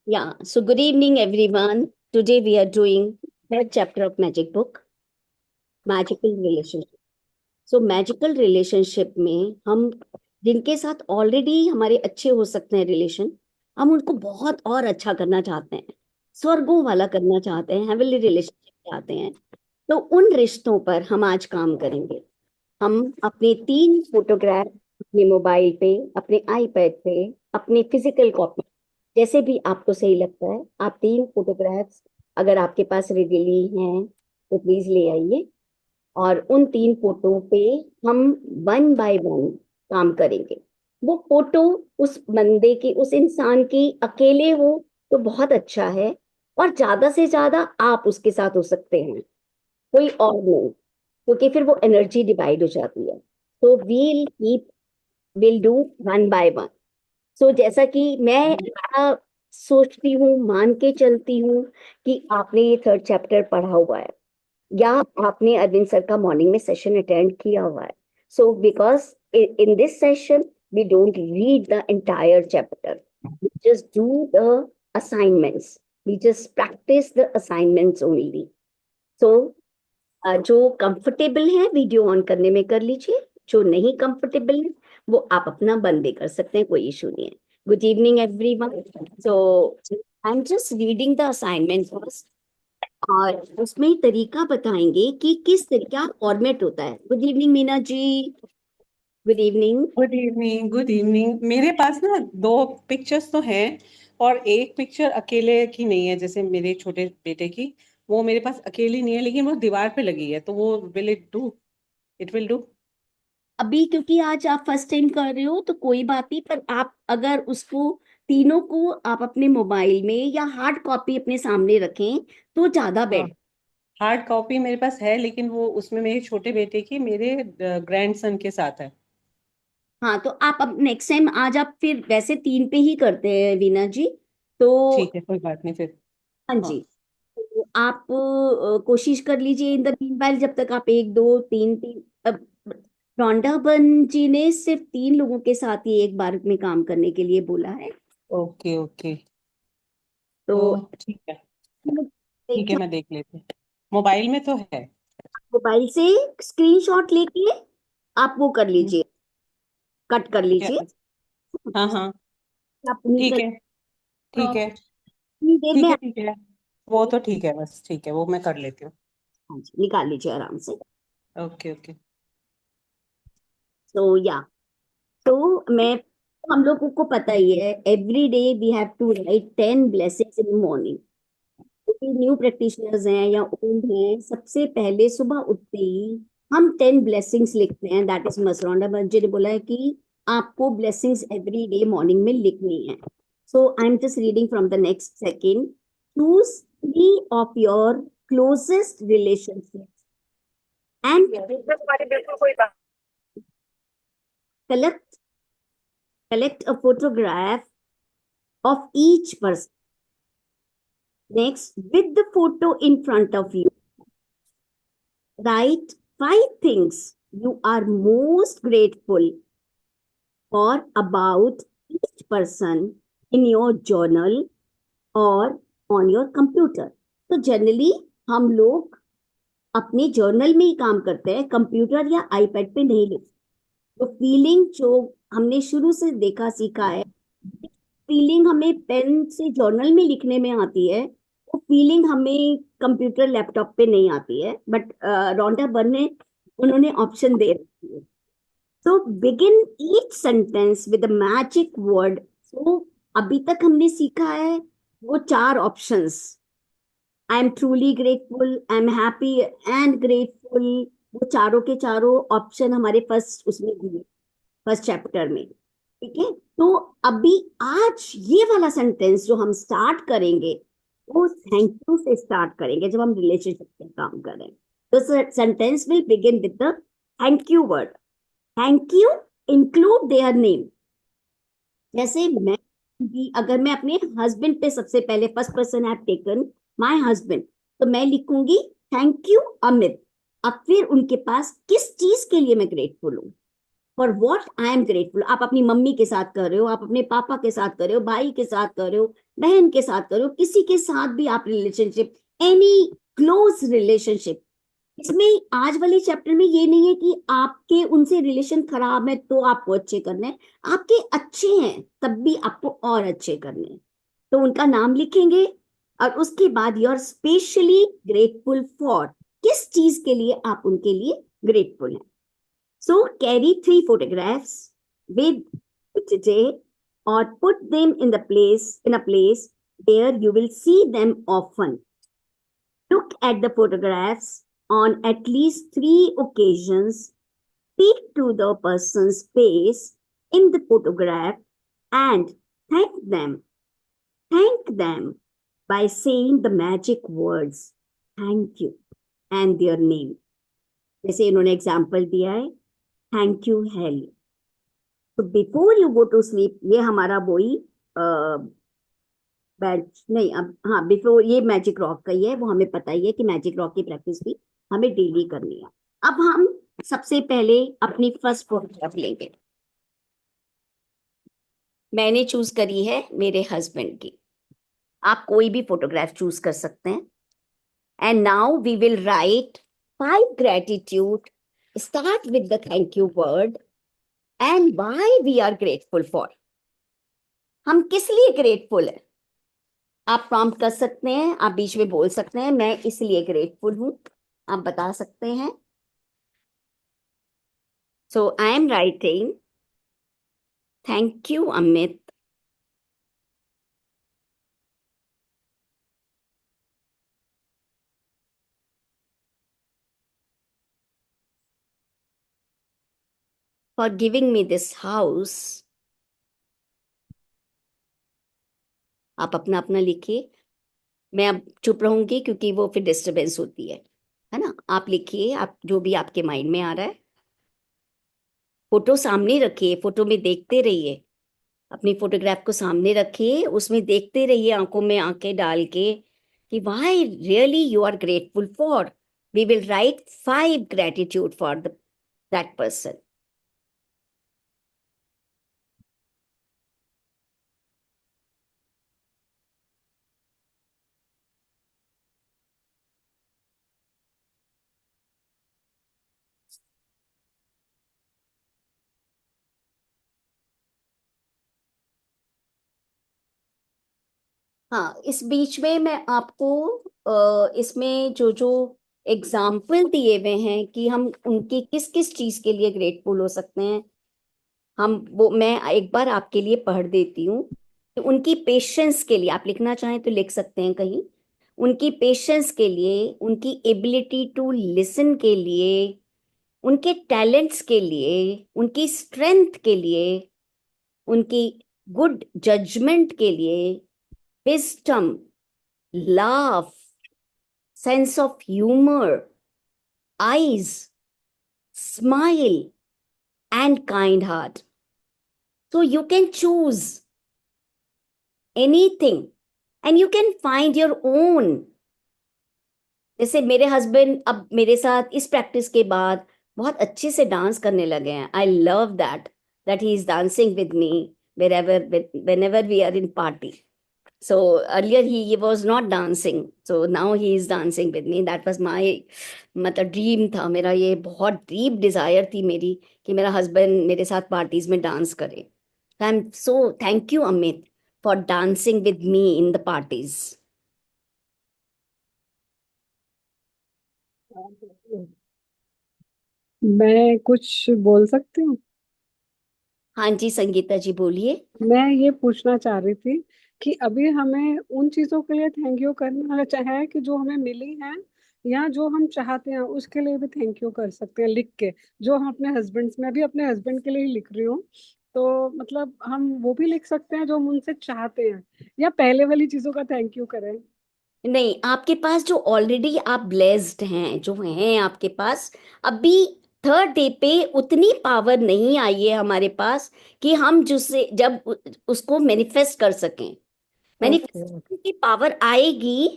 So good evening, everyone. Today we are doing third chapter of Magic Book, Magical Relationship. Magical relationship में हम जिनके साथ already हमारे अच्छे हो सकते हैं रिलेशन, हम उनको बहुत और अच्छा करना चाहते हैं, स्वर्गों वाला करना चाहते हैं, हेवनली रिलेशनशिप चाहते हैं। तो उन रिश्तों पर हम आज काम करेंगे। हम अपने 3 फोटोग्राफ अपने मोबाइल पे, अपने आईपैड पे, अपने फिजिकल कॉपी, जैसे भी आपको सही लगता है, आप 3 फोटोग्राफ्स अगर आपके पास रेडीली हैं तो प्लीज ले आइए। और उन 3 फोटो पे हम वन बाय वन काम करेंगे। वो फोटो उस बंदे की, उस इंसान की अकेले हो तो बहुत अच्छा है, और ज्यादा से ज्यादा आप उसके साथ हो सकते हैं, कोई और नहीं, क्योंकि फिर वो एनर्जी डिवाइड हो जाती है। तो will do one by one. जैसा कि मैं ऐसा सोचती हूँ, मान के चलती हूँ कि आपने ये थर्ड चैप्टर पढ़ा हुआ है, या आपने अरविंद सर का मॉर्निंग में सेशन अटेंड किया हुआ है। Because in this session we don't read the entire chapter, we just do the assignments, we just practice the assignments only. So जो कंफर्टेबल है वीडियो ऑन करने में कर लीजिए, जो नहीं कंफर्टेबल है वो आप अपना बंद भी कर सकते हैं, कोई इशू नहीं है। Good evening everyone. So I am just reading the assignment first, और उसमें तरीका बताएंगे कि किस तरीका फॉर्मेट होता है। Good evening Meena ji. Good evening. Good evening, good evening. मेरे पास ना दो पिक्चर्स तो हैं, और एक पिक्चर अकेले की नहीं है, जैसे मेरे छोटे बेटे की। वो मेरे पास अकेली नहीं है, लेकिन वो दीवार पे लगी है, तो वो will it do? It will do. अभी क्योंकि आज आप फर्स्ट टाइम कर रहे हो तो कोई बात नहीं, पर आप अगर उसको तीनों को आप अपने मोबाइल में या हार्ड कॉपी अपने सामने रखें तो ज्यादा हाँ, बेटर। हार्ड कॉपी मेरे पास है, लेकिन वो उसमें मेरे छोटे बेटे की, मेरे ग्रैंडसन के साथ है। हाँ, तो आप अब नेक्स्ट टाइम आज आप फिर वैसे 3 पे ही करते हैं वीना जी। तो ठीक है, कोई बात नहीं फिर। हाँ हाँ। जी, तो आप कोशिश कर लीजिए इन द मीनवाइल, जब तक आप एक दो तीन तीन अब रौंडा बन जी ने सिर्फ 3 लोगों के साथ ही एक बार में काम करने के लिए बोला है। Okay okay. तो तो ठीक है। ठीक है, मैं देख लेती हूँ। मोबाइल में तो है। मोबाइल से स्क्रीनशॉट लेके आप वो कर हम्म, लीजिए, कट कर क्या? लीजिए। हाँ हाँ। आप नहीं ठीक कर है। ठीक है। इतनी देर में ठीक है। ठीक है। वो तो ठीक है, बस ठीक है, वो मैं कर लेती हूँ। हाँ जी, निकाल लीजिए आराम से। Okay okay. तो या तो मैं हम लोगों को पता ही है, every day we have to write 10 blessings in morning. New practitioners हैं या ओल्ड हैं, सबसे पहले सुबह उठते ही हम 10 ब्लेसिंग्स लिखते हैं। दैट इज मसरौंडा बंजी ने बोला है कि आपको ब्लेसिंग्स एवरी डे मॉर्निंग में लिखनी है। I am just reading from the next second. Choose 3 of your closest relationship and collect collect a photograph of each person. Next, with the photo in front of you, write 5 things you are most grateful for about each person in your journal or on your computer. तो generally हम लोग अपने journal में ही काम करते हैं, computer या iPad पे नहीं लिखते। तो फीलिंग जो हमने शुरू से देखा सीखा है, फीलिंग हमें पेन से जर्नल में लिखने में आती है, वो फीलिंग हमें कंप्यूटर लैपटॉप पे नहीं आती है। बट रोंडा बर्न ने उन्होंने ऑप्शन दे रखी है। Begin each sentence with a magic word. अभी तक हमने सीखा है वो 4 options, I am truly grateful, I am happy and grateful. वो चारों के चारों ऑप्शन हमारे फर्स्ट उसमें दिए, फर्स्ट चैप्टर में। ठीक है, तो अभी आज ये वाला सेंटेंस जो हम स्टार्ट करेंगे वो थैंक यू से स्टार्ट करेंगे, जब हम रिलेशनशिप पे काम कर रहे हैं। तो sentence will begin with the thank you word. Thank you include their name. जैसे मैं भी, अगर मैं अपने हस्बैंड पे सबसे पहले first person have taken my husband, तो मैं लिखूंगी थैंक यू अमित। अब फिर उनके पास किस चीज के लिए मैं ग्रेटफुल हूँ, for what I am grateful. आप अपनी मम्मी के साथ कर रहे हो, आप अपने पापा के साथ कर रहे हो, भाई के साथ कर रहे हो, बहन के साथ कर रहे हो, किसी के साथ भी आप रिलेशनशिप, एनी क्लोज रिलेशनशिप। इसमें आज वाले चैप्टर में ये नहीं है कि आपके उनसे रिलेशन खराब है तो आपको अच्छे करने हैं, आपके अच्छे हैं तब भी आपको और अच्छे करने हैं। तो उनका नाम लिखेंगे और उसके बाद you are specially grateful for, किस चीज के लिए आप उनके लिए ग्रेटफुल हैं। So carry 3 photographs with today or put them in a place where you will see them often. Look at the photographs on at least 3 occasions. Speak to the person's face in the photograph and thank them. Thank them by saying the magic words thank you and their name. जैसे इन्होंने example दिया है, thank you हेल। तो before you go to sleep, ये हमारा वही batch नहीं, अब हाँ बिफोर, ये मैजिक रॉक का ही है, वो हमें पता ही है कि मैजिक रॉक की प्रैक्टिस भी हमें डेली करनी है। अब हम सबसे पहले अपनी फर्स्ट फोटोग्राफ लेंगे। मैंने चूज करी है मेरे हस्बैंड की, आप कोई भी फोटोग्राफ चूज कर सकते हैं। And now we will write 5 gratitude, start with the thank you word and why we are grateful for. हम किस लिए ग्रेटफुल है, आप प्रॉम्प्ट कर सकते हैं, आप बीच में बोल सकते हैं मैं इसलिए ग्रेटफुल हूं, आप बता सकते हैं। So I am writing thank you Amit for giving me this house. आप अपना अपना लिखिए, मैं अब चुप रहूंगी क्योंकि वो फिर डिस्टरबेंस होती है ना। आप लिखिए, आप जो भी आपके माइंड में आ रहा है। फोटो सामने रखिए, फोटो में देखते रहिए, अपनी फोटोग्राफ को सामने रखिए, उसमें देखते रहिए आंखों में आंखें डाल के कि why really you are grateful for. We will write 5 gratitude for that person. हाँ, इस बीच में मैं आपको इसमें जो जो एग्जाम्पल दिए हुए हैं कि हम उनकी किस किस चीज के लिए ग्रेटफुल हो सकते हैं, हम वो मैं एक बार आपके लिए पढ़ देती हूँ कि उनकी पेशेंस के लिए, आप लिखना चाहें तो लिख सकते हैं कहीं, उनकी पेशेंस के लिए, उनकी एबिलिटी टू लिसन के लिए, उनके टैलेंट्स के लिए, उनकी स्ट्रेंथ के लिए, उनकी गुड जजमेंट के लिए, wisdom, laugh, sense of humor, eyes, smile, and kind heart. So you can choose anything and you can find your own. जैसे मेरे हस्बैंड अब मेरे साथ इस प्रैक्टिस के बाद बहुत अच्छे से डांस करने लगे हैं। I love that he is dancing with me whenever we are in party. So earlier he was not dancing, so now he is dancing with me. That was my मतलब dream था मेरा, ये बहुत deep Dzire थी मेरी कि मेरा husband मेरे साथ पार्टीज में डांस करे। आई am so thank you Amit for dancing with me in the parties. मैं कुछ बोल सकती हूँ? हाँ जी संगीता जी बोलिए। मैं ये पूछना चाह रही थी कि अभी हमें उन चीजों के लिए थैंक यू करना चाहिए कि जो हमें मिली हैं, या जो हम चाहते हैं उसके लिए भी थैंक यू कर सकते हैं लिख के। जो हम अपने हस्बैंड, मैं भी अपने हस्बैंड के लिए ही लिख रही हूँ, तो मतलब हम वो भी लिख सकते हैं जो हम उनसे चाहते हैं, या पहले वाली चीजों का थैंक यू करें? नहीं, आपके पास जो ऑलरेडी आप ब्लेस्ड हैं, जो हैं आपके पास, अभी थर्ड डे पे उतनी पावर नहीं आई है हमारे पास कि हम जिससे जब उसको मैनिफेस्ट कर सकें। ओके। मैनिफेस्टेशन की पावर आएगी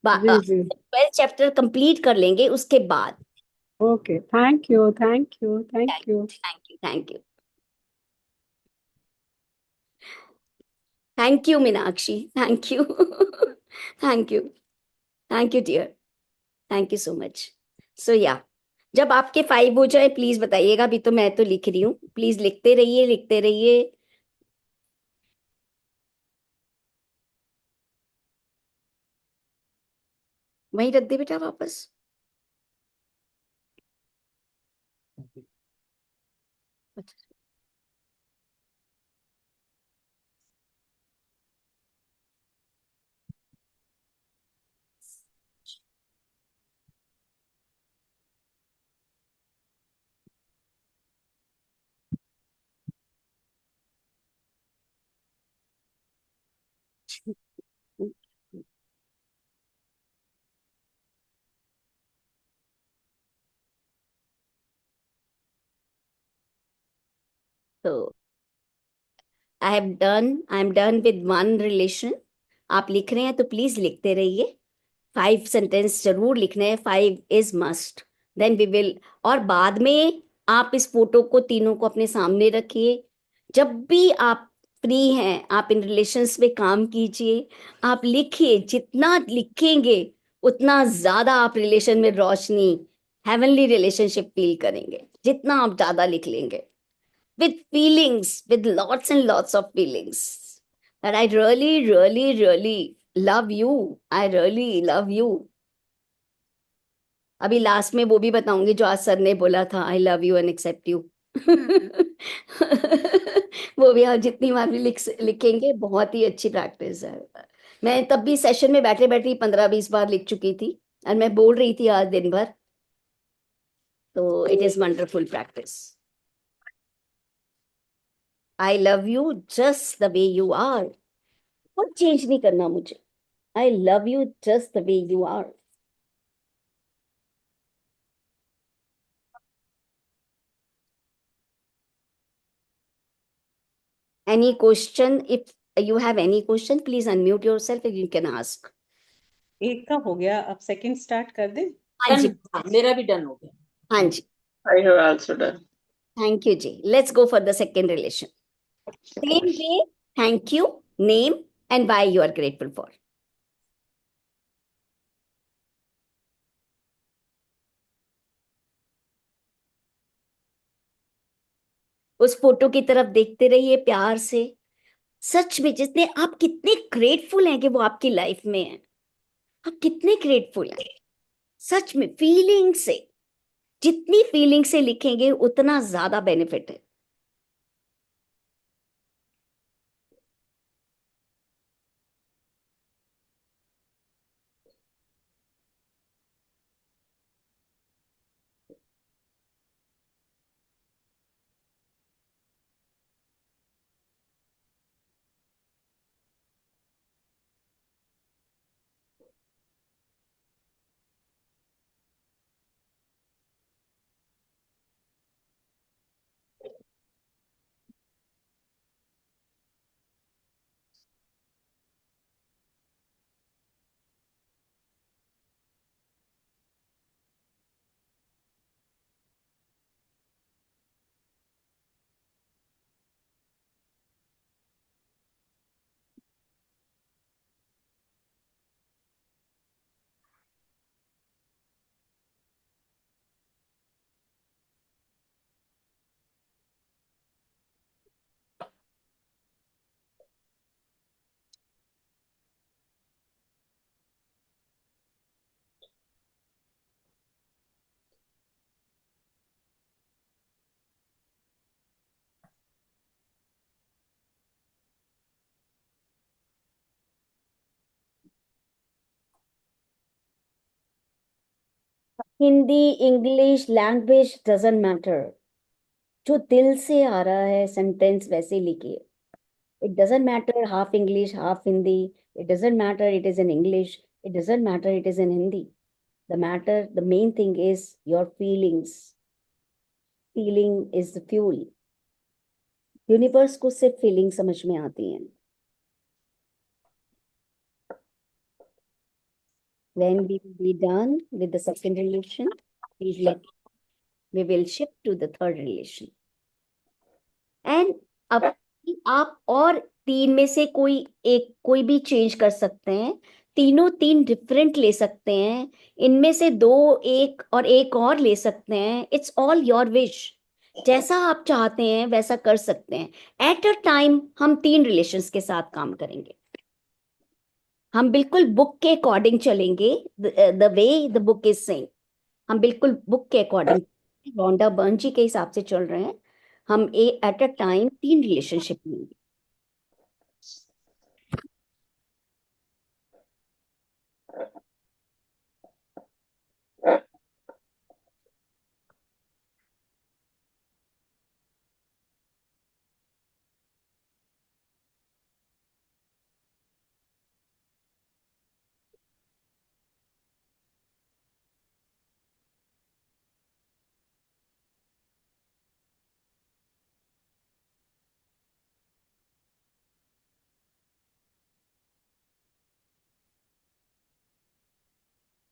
जी जी। 12 चैप्टर कंप्लीट कर लेंगे उसके बाद। Okay, thank you, thank you, thank you. Thank you, thank you. Thank you Meenakshi, thank you. Thank you, thank you dear, thank you so much. So yeah, जब आपके 5 हो जाए प्लीज बताइएगा, अभी तो मैं तो लिख रही हूँ, प्लीज लिखते रहिए, लिखते रहिए। वहीं रख दे बेटा वापस। तो I am done with 1 relation. आप लिख रहे हैं तो प्लीज लिखते रहिए। 5 सेंटेंस जरूर लिखने हैं, 5 is must. Then we will. और बाद में आप इस फोटो को तीनों को अपने सामने रखिए। जब भी आप फ्री हैं, आप इन रिलेशंस पे काम कीजिए। आप लिखिए, जितना लिखेंगे उतना ज्यादा आप रिलेशन में रोशनी, हेवनली रिलेशनशिप फील करेंगे, जितना आप ज्यादा लिख लेंगे। With feelings, with lots and lots of feelings. That I really, really, really love you. I really love you. अभी लास्ट में वो भी बताऊंगी जो आज सर ने बोला था, I love you and accept you. वो भी आप जितनी बार भी लिखेंगे बहुत ही अच्छी प्रैक्टिस है। मैं तब भी सेशन में बैठे बैठे 15-20 बार लिख चुकी थी, और मैं बोल रही थी आज दिन भर। तो it is wonderful practice. I love you just the way you are. और चेंज नहीं करना मुझे। I love you just the way you are. Any question? If you have any question, please unmute yourself and you can ask. एक का हो गया, अब second start कर दे। हाँ जी, मेरा भी डन हो गया। हाँ जी, I have also done. thank you जी। Let's go for the second relation. Same way, thank you, name and why you are grateful for. उस फोटो की तरफ देखते रहिए प्यार से। सच में जितने आप कितने ग्रेटफुल हैं कि वो आपकी लाइफ में है। आप कितने ग्रेटफुल हैं, सच में फीलिंग से। जितनी फीलिंग से लिखेंगे उतना ज्यादा बेनिफिट है। Hindi, English, language doesn't matter. जो दिल से आ रहा है सेंटेंस वैसे लिखिए। It doesn't matter half English half Hindi. It doesn't matter it is in English. It doesn't matter it is in Hindi. The matter, the main thing is your feelings. Feeling is the fuel. Universe को सिर्फ feeling समझ में आती है। When we will be done with the second relation, please we will shift to the third relation. And अब आप और तीन में से कोई भी चेंज कर सकते हैं। तीनों तीन डिफरेंट ले सकते हैं। इनमें से दो, एक और एक और ले सकते हैं। It's all your wish. जैसा आप चाहते हैं वैसा कर सकते हैं। एट अ टाइम हम तीन रिलेशंस के साथ काम करेंगे। हम बिल्कुल बुक के अकॉर्डिंग चलेंगे। The way the book is saying, हम बिल्कुल बुक के अकॉर्डिंग रोंडा बर्न जी के हिसाब से चल रहे हैं। हम एट अ टाइम तीन रिलेशनशिप लेंगे।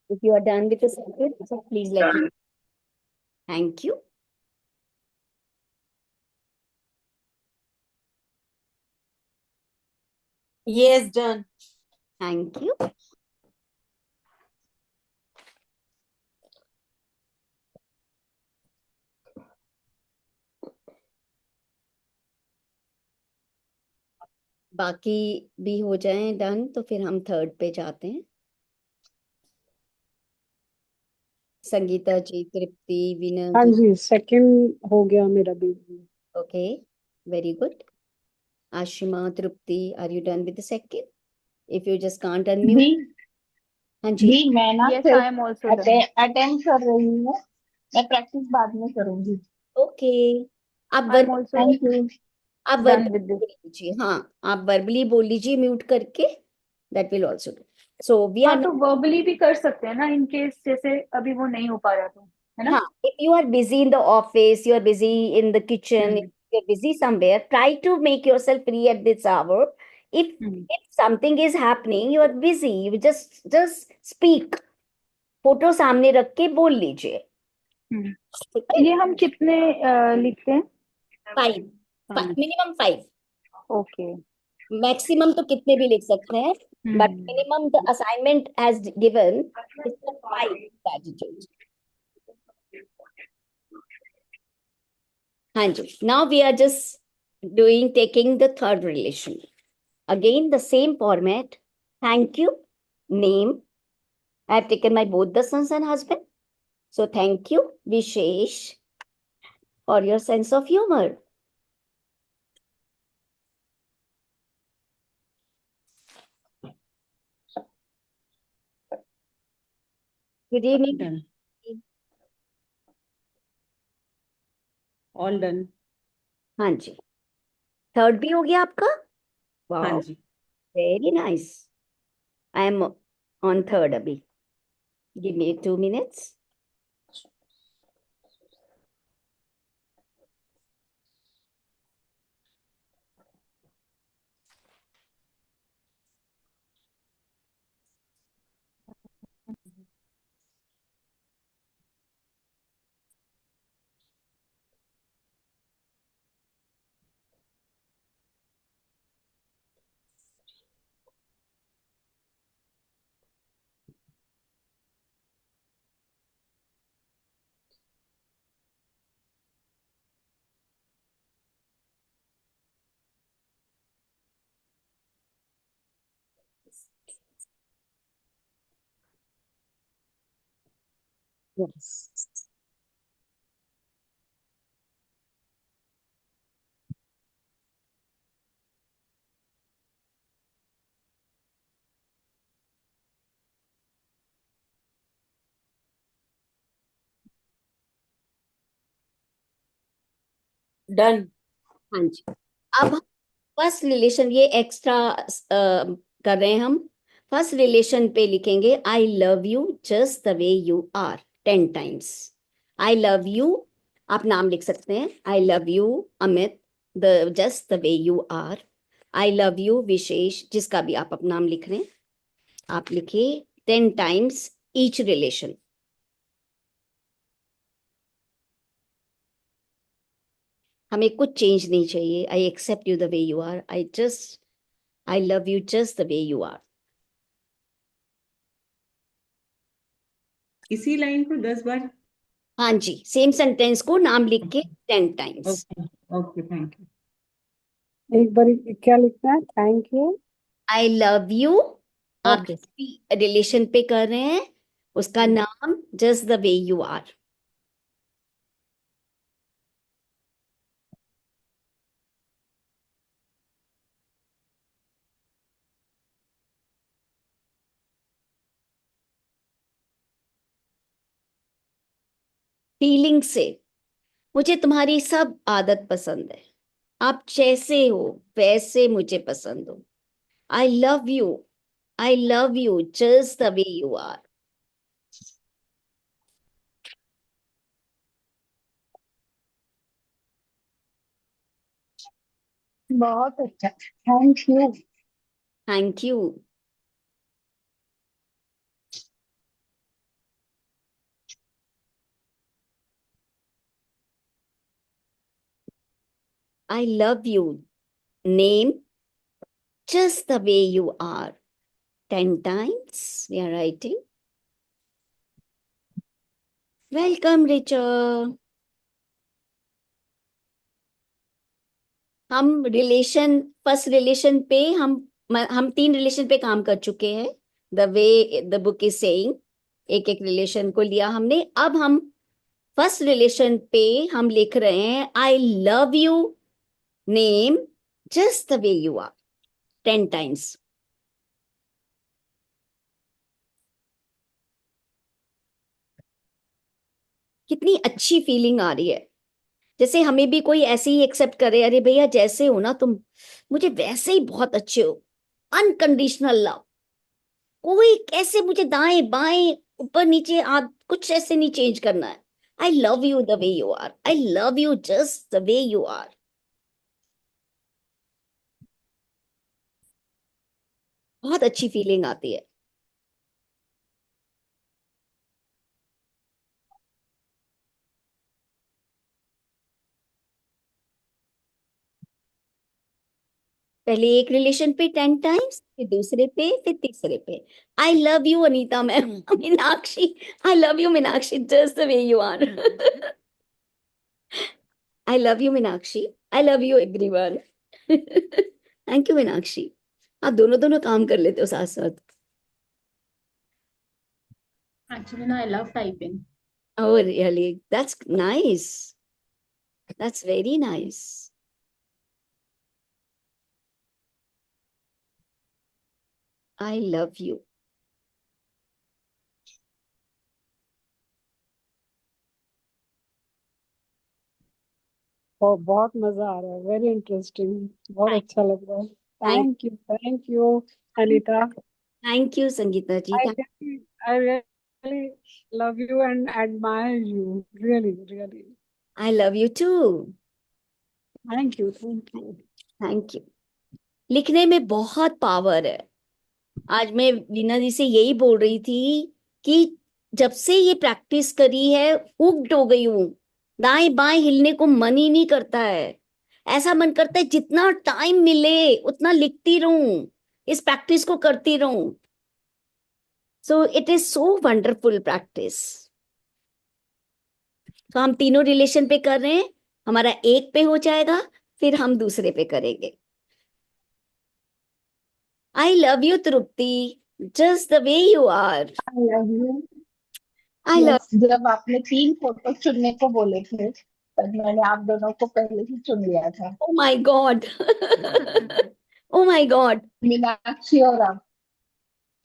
If you are done with the circuit, so please let me. Thank you. Yes, done. Thank you. बाकी भी हो जाए डन तो फिर हम थर्ड पे जाते हैं। संगीता जी, तृप्ति, वीना हाँ जी। जी, सेकंड हो गया मेरा भी। Okay, very good. Ashima, Tripti, are you done with the second? If you just can't unmute. दी हाँ जी। दी मैं ना Yes, I सिर्फ am also done. अटेंड कर रही हूँ। मैं प्रैक्टिस बाद में करूंगी। ओके, आप I am verb also thank you. आप done वर्बली with this. बोल लीजिए। हाँ, आप वर्बली बोल लीजिए म्यूट करके। That will also do. So we हाँ आर। तो वर्बली भी कर सकते हैं ना, इन केस जैसे अभी वो नहीं हो पा रहा तो, है ना? हाँ, if you are busy in the office, you are busy in the kitchen, if hmm you're busy somewhere, try to make yourself free at this hour. If hmm if something is happening, you are busy, you just speak. Photo सामने रख के बोल लीजिए। हम्म। ठीक है? ये हम कितने लिखते हैं? 5, मिनिमम 5। ओके। मैक्सिमम तो कितने भी लिख सकते हैं, but minimum the assignment has given is 5 attitude. हाँ जी, now we are just taking the third relation. Again, the same format. Thank you. Name. I have taken my both the sons and husband. So thank you, Vishesh, for your sense of humor. Good evening. Done, all done. हाँ जी, third भी हो गया आपका। हाँ wow, जी, very nice. I am on third अभी। Give me 2 minutes. Yes. Done. हाँ जी, अब फर्स्ट रिलेशन ये एक्स्ट्रा कर रहे हैं हम। फर्स्ट रिलेशन पे लिखेंगे I love you just the way you are 10 times। I love you, आप नाम लिख सकते हैं। I love you Amit, the just the way you are. I love you Vishesh, जिसका भी आप अपना नाम लिख रहे हैं आप लिखिए 10 times ईच रिलेशन। हमें कुछ चेंज नहीं चाहिए. I accept you the way you are. I love you just the way you are. इसी लाइन को 10 बार. हाँ जी, सेम सेंटेंस को नाम लिख के 10 times. Okay. Okay, thank you. एक बार क्या लिखना है? Thank you. I love you. आप ओके. रिलेशन पे कर रहे हैं, उसका नाम just the way you are. Feeling से, मुझे तुम्हारी सब आदत पसंद है. आप जैसे हो वैसे मुझे पसंद हो. I love you. I love you just the way you are. बहुत अच्छा. Thank you. Thank you. I love you. Name just the way you are. 10 times we are writing. Welcome, Richard. हम फर्स्ट रिलेशन पे हम 3 relation पे काम कर चुके हैं. The way the book is saying, एक एक रिलेशन को लिया हमने. अब हम फर्स्ट रिलेशन पे हम लिख रहे हैं I love you name just the way you are 10 times. कितनी अच्छी फीलिंग आ रही है, जैसे हमें भी कोई ऐसे ही एक्सेप्ट करे. अरे भैया जैसे हो ना तुम, मुझे वैसे ही बहुत अच्छे हो. Unconditional love. कोई कैसे मुझे दाएं बाएं ऊपर नीचे कुछ ऐसे नहीं चेंज करना है. I love you the way you are. I love you just the way you are. बहुत अच्छी फीलिंग आती है. पहले एक रिलेशन पे 10 टाइम्स, फिर दूसरे पे, फिर तीसरे पे. I love you Anita ma'am. Meenakshi. I love you Meenakshi just the way you are. I love you Meenakshi. I love you everyone. Thank you Meenakshi. आप दोनों दोनों काम कर लेते हो साथ साथ. Actually, no, I love typing. Oh really, that's nice. That's very nice. I love you. बहुत मजा आ रहा है. Very interesting. बहुत Thank अच्छा लग रहा है. thank thank you Anita. thank you Sangeeta ji. I really love you and admire you. Really, really. I love you too. Thank you. Thank you. Thank you. लिखने में बहुत पावर है. आज मैं वीना जी से यही बोल रही थी कि जब से ये प्रैक्टिस करी है हुक्ड हो गई हूं. दाएं बाएं हिलने को मन ही नहीं करता है. ऐसा मन करता है जितना टाइम मिले उतना लिखती रहूं, इस प्रैक्टिस को करती रहूं. So it is so wonderful practice. तो हम तीनों रिलेशन पे कर रहे हैं. हमारा एक पे हो जाएगा, फिर हम दूसरे पे करेंगे. I love you Tripti just the way you are. I love you. I love. Yes, जब आपने 3 फोटो चुनने को बोले थे तब मैंने आप दोनों को पहले ही चुन लिया था. Oh my God. Oh my God. Meenakshi और आप.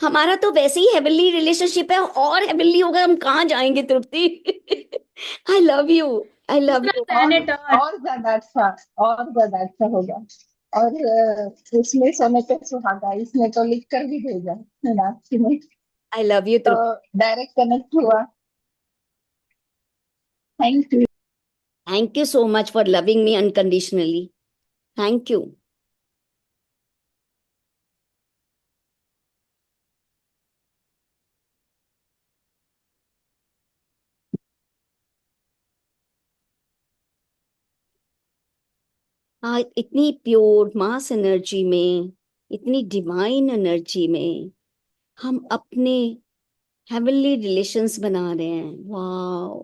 हमारा तो वैसे ही हेवनली रिलेशनशिप है, और हेवनली होगा हम कहाँ जाएंगे Tripti. I love you. I love you. और ज्यादा अच्छा. और ज्यादा अच्छा होगा. और इसमें सोने पे सुहागा इसने तो लिख कर भी भेजा मीनाक्षी ने. आई लव यू तो तृप्ति. डायरेक्ट कनेक्ट हुआ. Thank you. Thank you so much for loving me unconditionally. Thank you. इतनी प्योर मास एनर्जी में, इतनी डिवाइन एनर्जी में हम अपने हेवनली रिलेशंस बना रहे हैं। Wow,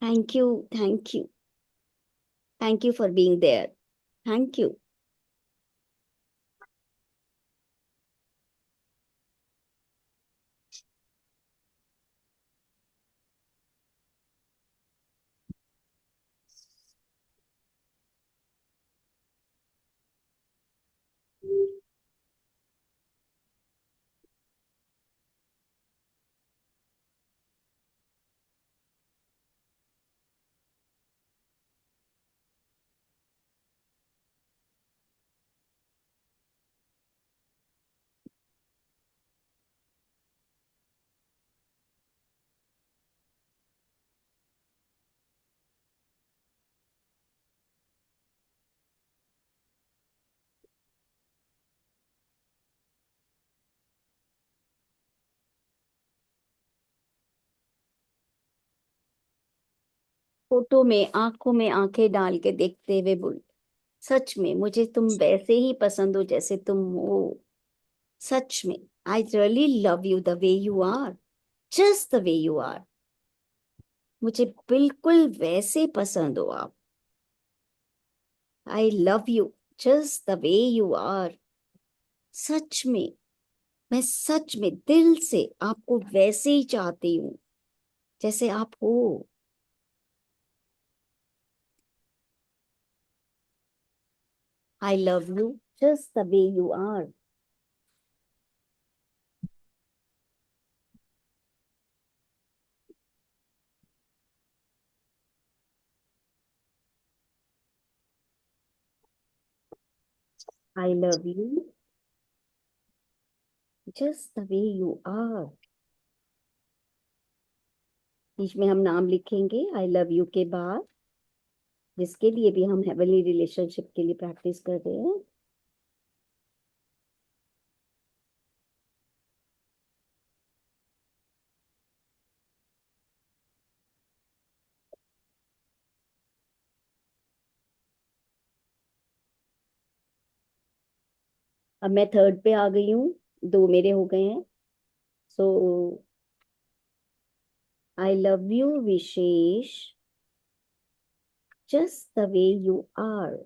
thank you, thank you, thank you for being there, thank you. Photo में आंखों में आंखें डाल के देखते हुए बोल, सच में मुझे तुम वैसे ही पसंद हो जैसे तुम हो। सच में, I really love you the way you are, just the way you are. मुझे बिल्कुल वैसे पसंद हो आप। I love you just the way you are. सच में, मैं सच में दिल से आपको वैसे ही चाहती हूँ जैसे आप हो। I love you just the way you are. I love you just the way you are. बीच में हम नाम लिखेंगे आई लव यू के बाद, जिसके लिए भी हम हेवनली रिलेशनशिप के लिए प्रैक्टिस कर रहे हैं। अब मैं थर्ड पे आ गई हूँ, दो मेरे हो गए हैं। So I love you Vishesh just the way you are.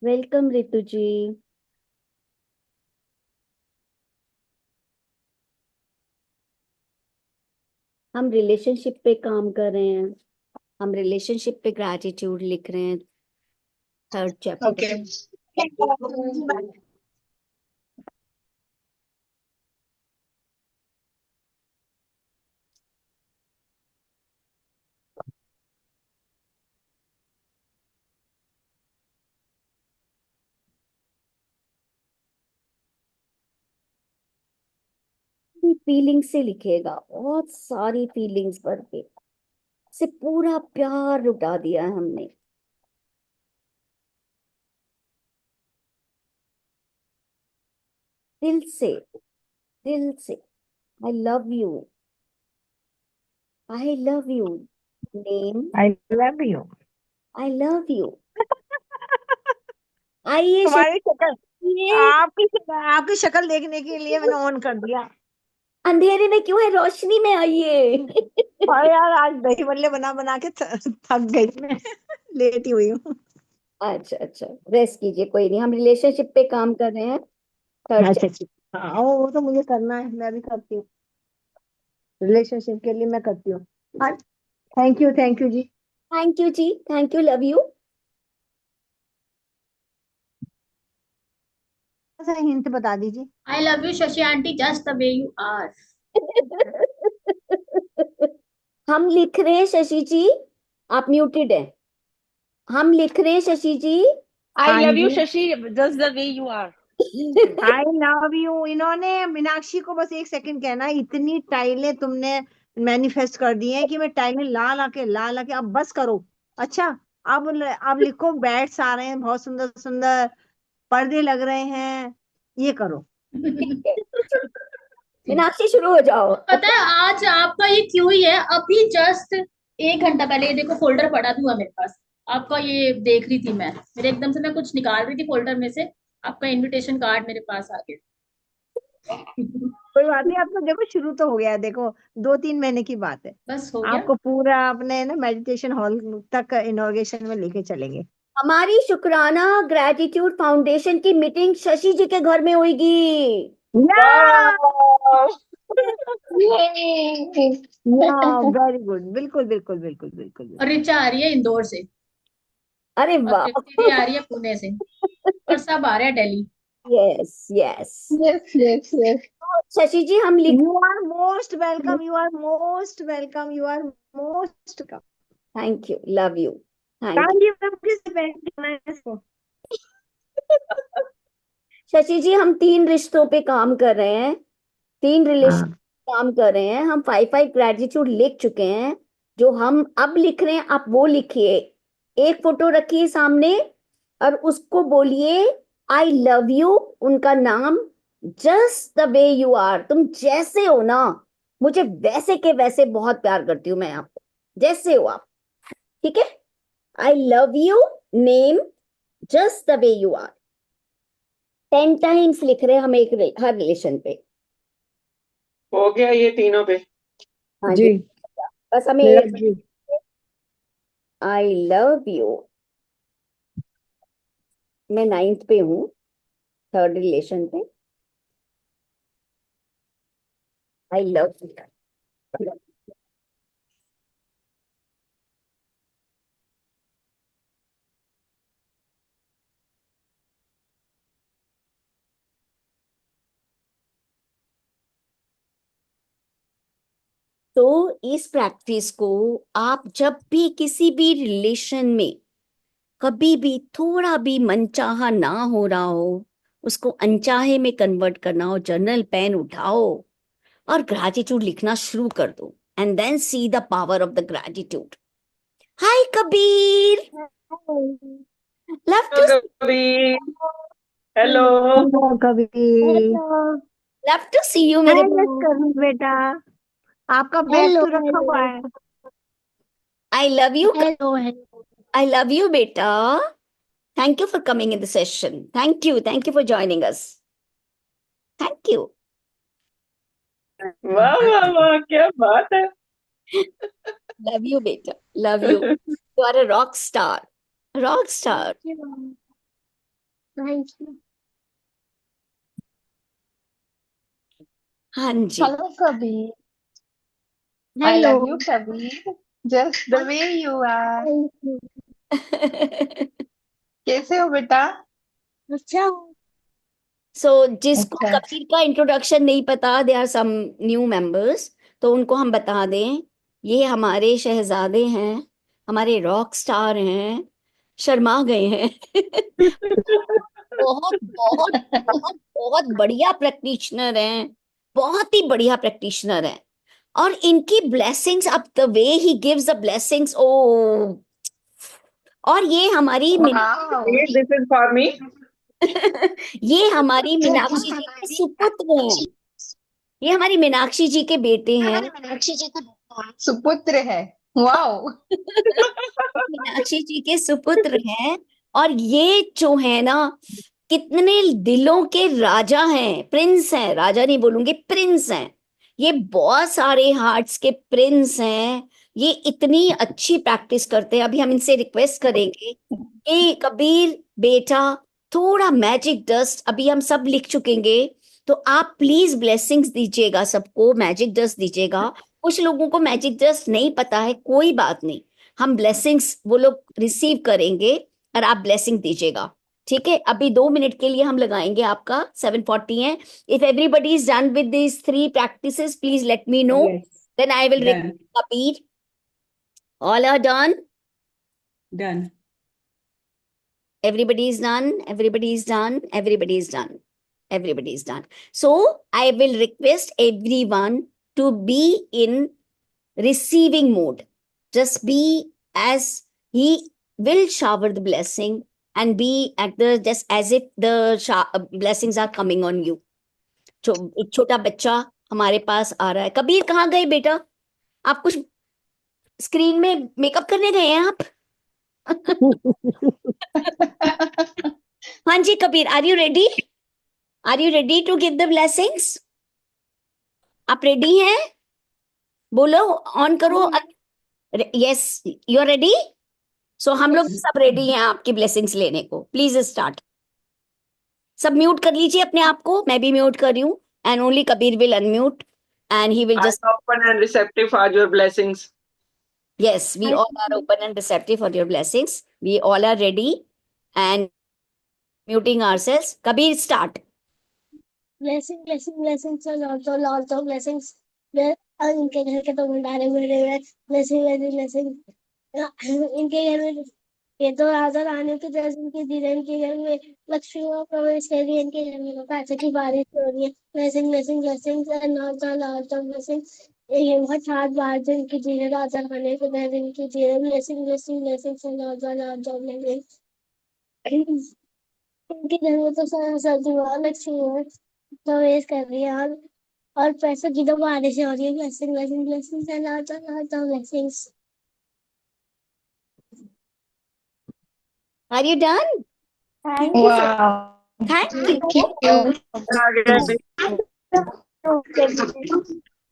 Welcome Ritu ji. हम रिलेशनशिप पे काम कर रहे हैं, हम रिलेशनशिप पे ग्रैटिट्यूड लिख रहे हैं, थर्ड चैप्टर। Okay. फीलिंग से लिखेगा, बहुत सारी फीलिंग्स भर के, से पूरा प्यार लुटा दिया है हमने। दिल से, दिल से। आई love you, I love you. Name, I love you. I love you. आइए तुम्हारी शक्ल, ये आपकी शक्ल देखने के लिए मैंने ऑन कर दिया। अंधेरे में क्यों है, रोशनी में आइए। और यार आज दही बल्ले बना बना के थक गई मैं। लेट ही हुई हूँ। अच्छा अच्छा, रेस्ट कीजिए, कोई नहीं, हम रिलेशनशिप पे काम कर रहे हैं, थर्ड। अच्छा ठीक। हाँ वो तो मुझे करना है, मैं भी करती हूँ। रिलेशनशिप के लिए मैं करती हूँ। हाँ, थैंक यू जी। थैंक यू जी, thank you, love you. Hint बता दीजिए। I love you, Shashi aunty, just the way you are. हम लिख रहे हैं शशि जी, आप म्यूटेड है। हम लिख रहे हैं शशि जी। I हाँ love you, जी। Shashi, just the way you are. I love you. इन्होंने मीनाक्षी को बस 1 सेकंड कहना, इतनी टाइलें तुमने मैनिफेस्ट कर दी हैं कि मैं टाइलें ला ला के अब बस करो। अच्छा, अब लिखो, बैट्स आ रहे हैं बहुत सुंदर सुंदर, पर्दे लग रहे हैं, ये करो। मीनाक्षी शुरू हो जाओ। पता है आज आपका ये क्यों ही है, अभी जस्ट 1 घंटा पहले ये देखो फोल्डर पड़ा भी हुआ मेरे पास, आपका ये देख रही थी मैं, मेरे एकदम से मैं कुछ निकाल रही थी फोल्डर में से, आपका इनविटेशन कार्ड मेरे पास आ गया। कोई बात नहीं, अब तो देखो शुरू तो हो गया है, देखो 2-3 महीने की बात है। बस हो गया। आपको पूरा अपने ना मेडिटेशन हॉल तक इनॉग्रेशन में लेके चलेंगे। हमारी शुक्राना ग्रेटिट्यूड फाउंडेशन की मीटिंग शशि जी के घर में होगी। वेरी गुड, बिल्कुल बिल्कुल बिल्कुल बिल्कुल। और रिचा आ रही है इंदौर से, अरे और वाह। तृप्ति दी आ रही है पुणे से, और सब आ रहे हैं Delhi. Yes yes. Yes, yes, yes. Shashi ji हम लिख, you are most welcome, you are most welcome, you are most welcome. Thank you, love you, thank you. कांजी से बैठ जाना है इसको। शशि जी हम 3 रिश्तों पे काम कर रहे हैं, 3 रिलेशन हाँ, काम कर रहे हैं। हम 5 ग्रेटिट्यूड लिख चुके हैं, जो हम अब लिख रहे हैं आप वो लिखिए। एक फोटो रखिए सामने और उसको बोलिए आई लव यू, उनका नाम, just the way you are, तुम जैसे हो ना, मुझे वैसे के वैसे बहुत प्यार करती हूँ मैं आपको, जैसे हो आप, ठीक है। I love you name, just the way you are. 10 times लिख रहे हैं हम हर रिलेशन पे। हो गया ये तीनों पे। हाँ जी, जी, बस हमें लव जी। I love you. मैं 9th पे हूँ, 3rd रिलेशन पे। I love you. तो इस प्रैक्टिस को आप जब भी किसी भी रिलेशन में कभी भी थोड़ा भी मनचाहा ना हो रहा हो, उसको अनचाहे में कन्वर्ट करना हो, जर्नल पेन उठाओ और ग्रैटिट्यूड लिखना शुरू कर दो, and then see the power of the gratitude. Hi Kabir, love to कभी हेलो। कभी लव टू सी यू मेरे कभी बेटा, आपका बैग तो रखा हुआ है। I love you, I love you बेटा। Thank you for coming in the session. Thank you for joining us. Thank you. वाह वाह वाह, क्या बात है। Love you, beta. Love you. You are a rock star. Rock star. Thank you. हाँ जी। Hello, Kabir. I love you, Kabir. Just the way you are. कैसे हो बेटा? अच्छा, So जिसको अच्छा। कबीर का इंट्रोडक्शन नहीं पता, there are some new members, तो उनको हम बता दें, ये हमारे शहजादे हैं, हमारे रॉक स्टार हैं, शर्मा गए हैं। बहुत बहुत बहुत बहुत बढ़िया प्रैक्टिशनर हैं, बहुत ही बढ़िया प्रैक्टिशनर हैं। और इनकी ब्लेसिंग्स, अब the way he gives the blessings, oh. और ये हमारी Wow. This is for me. ये हमारी मीनाक्षी जी के सुपुत्र हैं, ये हमारी मीनाक्षी जी के बेटे हैं। सुपुत्र है। वाओ। मीनाक्षी जी के सुपुत्र हैं, और ये जो है ना, कितने दिलों के राजा हैं, प्रिंस हैं, राजा नहीं बोलूंगी, प्रिंस हैं। ये बहुत सारे हार्ट्स के प्रिंस हैं। ये इतनी अच्छी प्रैक्टिस करते हैं। अभी हम इनसे रिक्वेस्ट करेंगे कि कबीर बेटा, थोड़ा मैजिक डस्ट, अभी हम सब लिख चुकेंगे, तो आप प्लीज ब्लेसिंग्स दीजिएगा, सबको मैजिक डस्ट दीजिएगा। कुछ लोगों को मैजिक डस्ट नहीं पता है, कोई बात नहीं, हम ब्लेसिंग्स वो लोग रिसीव करेंगे और आप ब्लेसिंग दीजिएगा, ठीक है। अभी 2 मिनट के लिए हम लगाएंगे आपका, 7:40 है। If everybody is done with this 3 practices, please let me know, then I will Done. Kabir. All are done? Done. Everybody is done, everybody is done, everybody is done. Everybody is done. So I will request everyone to be in receiving mode. Just be as he will shower the blessing and be at the just as if the blessings are coming on you. एक छोटा बच्चा हमारे पास आ रहा है. कबीर कहाँ गए बेटा? आप कुछ स्क्रीन में मेकअप करने गए हैं आप? हाँ जी Kabir, are you ready? Are you ready to give the blessings? आप रेडी हैं? बोलो, ऑन करो. Yes, you are ready? So हम लोग सब रेडी हैं आपकी ब्लेसिंग्स लेने को. Please start. सब म्यूट कर लीजिए अपने आप को. मैं भी म्यूट कर रही हूँ. And only Kabir will unmute and he will just I'm open and receptive for your blessings. Yes, we all are open and receptive for your blessings. We all are ready and muting ourselves. Kabir, start. Blessings, and also blessings. इनके घर के तो भंडारे मिले हुए. blessing. इनके घर में ये तो राजा रानी के जैसे इनके धीरे के घर में लक्ष्मी का प्रवेश कर रही है. इनके घर में पैसे की बारिश हो रही है. blessings and also blessings. ये बहुत हाथ बाहर से इनकी धीरे राजा रानी के घर इनकी धीरे blessings and also blessings. इनके घर में तो सरस्वती माँ लक्ष्मी प्रवेश कर रही है और पैसे की तो बारिश हो रही है. blessings and also blessings. Are you done? Thank you. Wow. Thank you.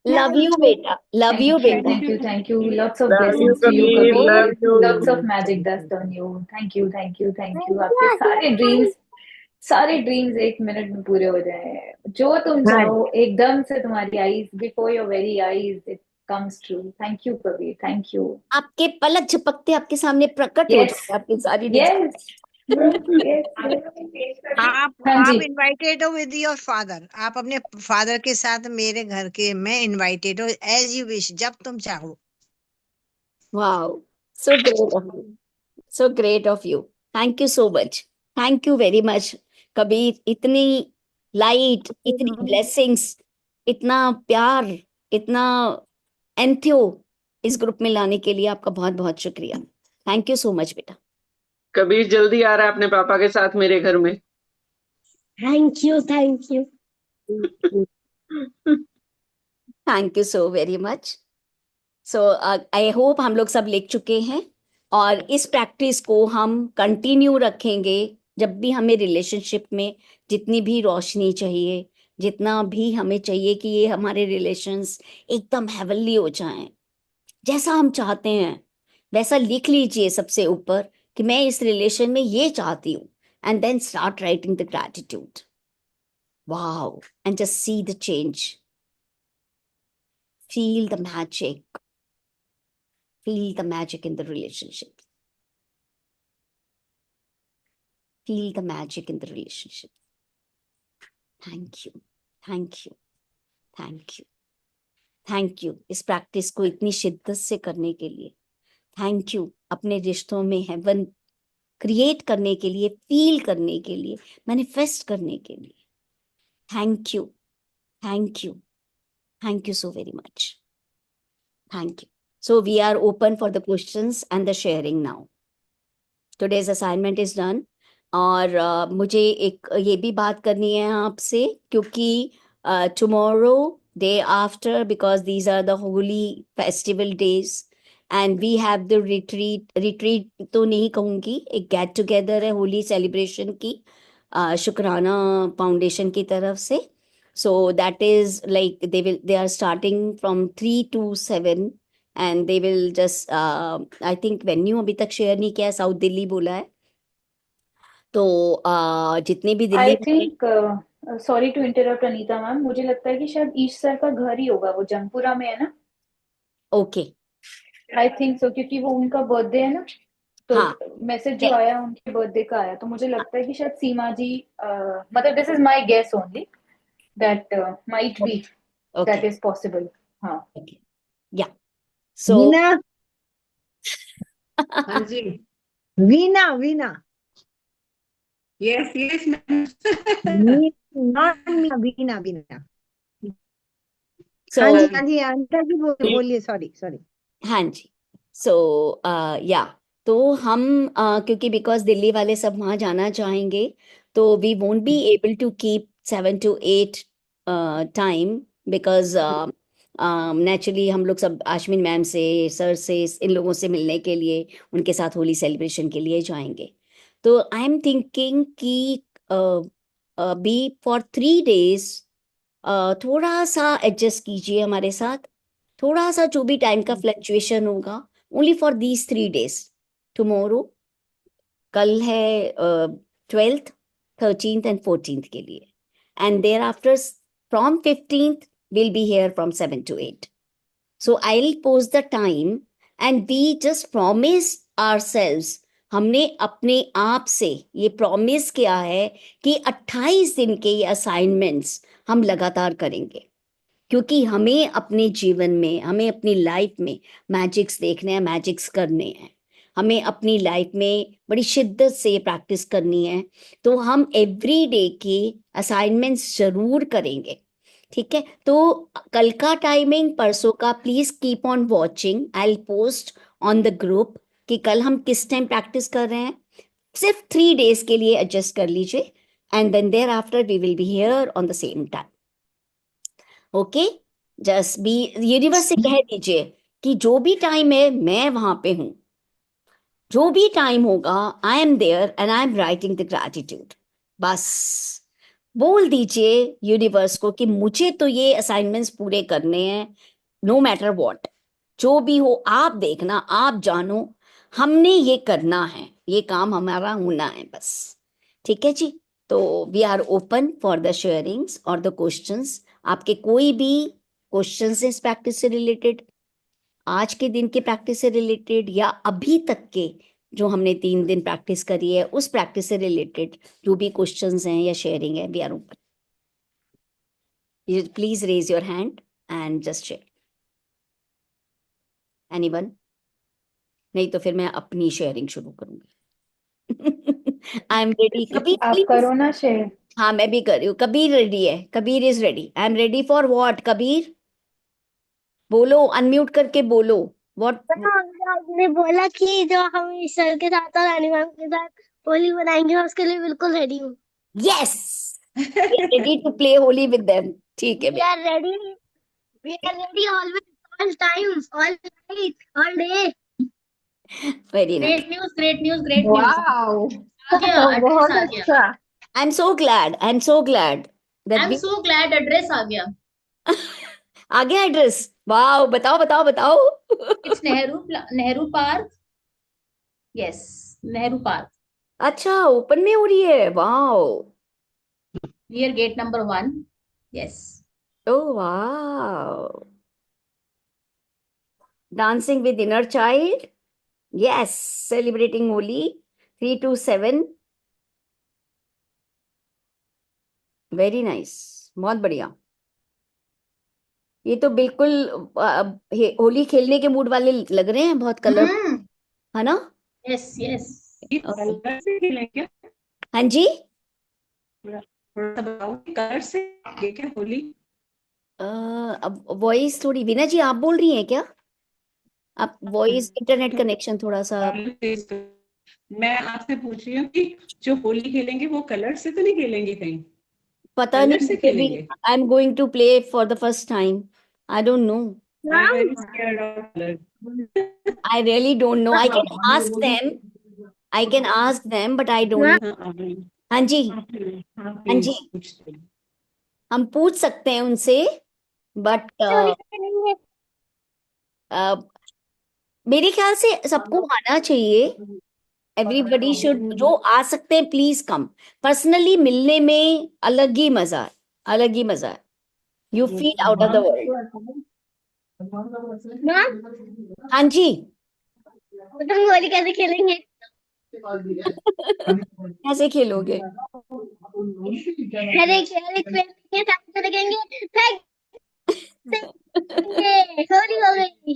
Love you, beta. Love you, beta. Thank you. Lots of Love you, blessings to you, Kabir. Kabir. Love you. Lots of magic dust on you. Thank you. आपके सारे dreams 1 minute में पूरे हो जाए. जो तुम चाहो एकदम से तुम्हारी eyes before your very eyes it comes true. Thank you Kabir. Thank you. आपके पलक झपकते आपके सामने प्रकट हो जाए आपकी सारी आप इनवाइटेड हो विद योर फादर. आप अपने फादर के साथ मेरे घर के मैं इनवाइटेड हूँ. एज यू विश, जब तुम चाहो. Wow, so great of you. So great of you. Thank you so much. Thank you very much, Kabir. इतनी लाइट, इतनी ब्लेसिंग्स, इतना प्यार, इतना एंथ्यो इस ग्रुप में लाने के लिए आपका बहुत बहुत शुक्रिया. थैंक यू सो मच बेटा. कबीर जल्दी आ रहा है अपने पापा के साथ मेरे घर में. Thank you. Thank you so very much. So I hope हम लोग सब लिख चुके हैं और इस प्रैक्टिस को हम कंटिन्यू रखेंगे. जब भी हमें रिलेशनशिप में जितनी भी रोशनी चाहिए, जितना भी हमें चाहिए कि ये हमारे रिलेशंस एकदम हेवनली हो जाएं, जैसा हम चाहते हैं वैसा लिख लीजिए सबसे ऊपर कि मैं इस रिलेशन में ये चाहती हूँ. And then start writing the gratitude. Wow. And just see the change. Feel the magic. Feel the magic in the relationship. Feel the magic in the relationship. Thank you. Thank you. Thank you. Thank you. इस practice को इतनी शिद्दत से करने के लिए. Thank you. अपने रिश्तों में हेवन क्रिएट करने के लिए, फील करने के लिए, मैनिफेस्ट करने के लिए. Thank you. Thank you. Thank you so very much. Thank you. So we are open for the questions and the sharing now. Today's assignment is done. और मुझे एक ये भी बात करनी है आपसे क्योंकि tomorrow, day after, because these are the holy festival days and we have the retreat तो नहीं कहूँगी, एक get together है होली celebration की शुक्राना फाउंडेशन की तरफ से. So that is like they are starting from 3 to 7 and they will just I think venue अभी तक शेयर नहीं किया है. साउथ दिल्ली बोला है. तो जितने भी Delhi I think sorry to interrupt Anita ma'am, मुझे लगता है कि शायद ईश सर का घर ही होगा, वो जंगपुरा में है ना. ओके. आई थिंक सो, क्योंकि वो उनका बर्थडे है ना. तो हाँ. मैसेज जो आया उनके बर्थडे का आया, तो मुझे लगता है कि शायद सीमा जी, मतलब this is my guess only, that might be that is possible. Okay. Yeah. So Veena. हाँ जी. Veena. Yes. Not Meena Veena. So हाँ जी अनिता जी बोलिए, सॉरी सॉरी। हाँ जी, सो या तो हम क्योंकि बिकॉज दिल्ली वाले सब वहाँ जाना चाहेंगे, तो we won't be able to keep 7 to 8 time, because naturally हम लोग सब आशमीन मैम से, सर से, इन लोगों से मिलने के लिए, उनके साथ होली सेलिब्रेशन के लिए जाएंगे। तो आई एम थिंकिंग कि बी फॉर 3 days थोड़ा सा एडजस्ट कीजिए हमारे साथ, थोड़ा सा जो भी टाइम का फ्लक्चुएशन होगा, only for these 3 days। Tomorrow, कल है 12th, 13th एंड 14th के लिए, and there after from 15th will be here from 7 to 8। So I'll post the time and we just promise ourselves, हमने अपने आप से ये प्रॉमिस किया है कि 28 दिन के ये असाइनमेंट्स हम लगातार करेंगे, क्योंकि हमें अपने जीवन में, हमें अपनी लाइफ में मैजिक्स देखने हैं, मैजिक्स करने हैं, हमें अपनी लाइफ में बड़ी शिद्दत से ये प्रैक्टिस करनी है। तो हम एवरी डे के असाइनमेंट्स जरूर करेंगे, ठीक है। तो कल का टाइमिंग, परसों का, please keep on watching, I will post on the group कि कल हम किस टाइम प्रैक्टिस कर रहे हैं। सिर्फ 3 days के लिए एडजस्ट कर लीजिए, and then there after we will be here on the same time. Okay, just be, universe से कह दीजिए कि जो भी टाइम है मैं वहां पे हूं, जो भी टाइम होगा I am there and I am writing the gratitude. बस बोल दीजिए यूनिवर्स को कि मुझे तो ये असाइनमेंट्स पूरे करने हैं, नो मैटर व्हाट, जो भी हो आप देखना, आप जानो, हमने ये करना है, ये काम हमारा होना है बस। ठीक है जी, तो we are open for the sharings और द क्वेश्चंस। आपके कोई भी क्वेश्चंस इस प्रैक्टिस से रिलेटेड, आज के दिन के प्रैक्टिस से रिलेटेड, या अभी तक के जो हमने 3 दिन प्रैक्टिस करी है उस प्रैक्टिस से रिलेटेड जो भी क्वेश्चंस हैं या शेयरिंग है, we are open. Please raise your hand and just share. Anyone? नहीं तो फिर मैं अपनी शेयरिंग शुरू करूंगी। I am ready. कबीर आप प्लीज। करो ना शेयर। हाँ मैं भी कर रही हूँ। कबीर रेडी है? Kabir is ready. I am ready for what? Kabir बोलो, अनम्यूट करके बोलो। व्हाट? आपने बोला कि जो हम सर के साथ और रानी मैम के साथ होली बनाएंगे, मैं उसके लिए बिल्कुल रेडी हूँ। Yes, ready to play Holi with them. ठीक है We are ready. We are ready always, all times, all night, all day. Very nice. Great news, great news, great news. Wow, आ गया, एड्रेस बहुत आ गया। अच्छा। I am so glad, I am so glad I that am we so glad, address आ गया। आ गया एड्रेस। वाओ, बताओ बताओ बताओ। It's Nehru park. Yes, Nehru park, अच्छा, ओपन में हो रही है? Wow, near gate number 1। Yes, oh wow, dancing with inner child. Yes, celebrating Holi 3 to 7। Very nice, बहुत बढ़िया। ये तो बिल्कुल होली खेलने के मूड वाले लग रहे हैं, बहुत कलर, है ना? Yes yes. कलर से खेलें क्या? हाँ जी, थोड़ा सा बताओ, कलर से ये क्या होली? अब वॉइस थोड़ी, वीना जी आप बोल रही हैं क्या? आप वॉइस, इंटरनेट कनेक्शन थोड़ा सा। मैं आपसे पूछ रही हूँ कि जो होली खेलेंगे वो कलर से तो नहीं खेलेंगे कहीं? पता कलर नहीं, से मुझे भी। खेलेंगे? I am going to play for the first time, I don't know, I'm very scared of color. I really don't know. I can ask them, I can ask them, but I don't know. हाँ जी, हाँ जी, पूछते हैं। हम पूछ सकते हैं उनसे, बट मेरे ख्याल से सबको आना चाहिए। एवरीबडी शुड, जो आ सकते हैं प्लीज कम। पर्सनली मिलने में अलग ही मजा है, अलग ही मजा है। You feel out of the world. हाँ जी, तुम होली कैसे खेलेंगे? कैसे खेलोगे? हर एक पेड़ के साथ लगेंगे, फेंक देंगे, होली हो गई।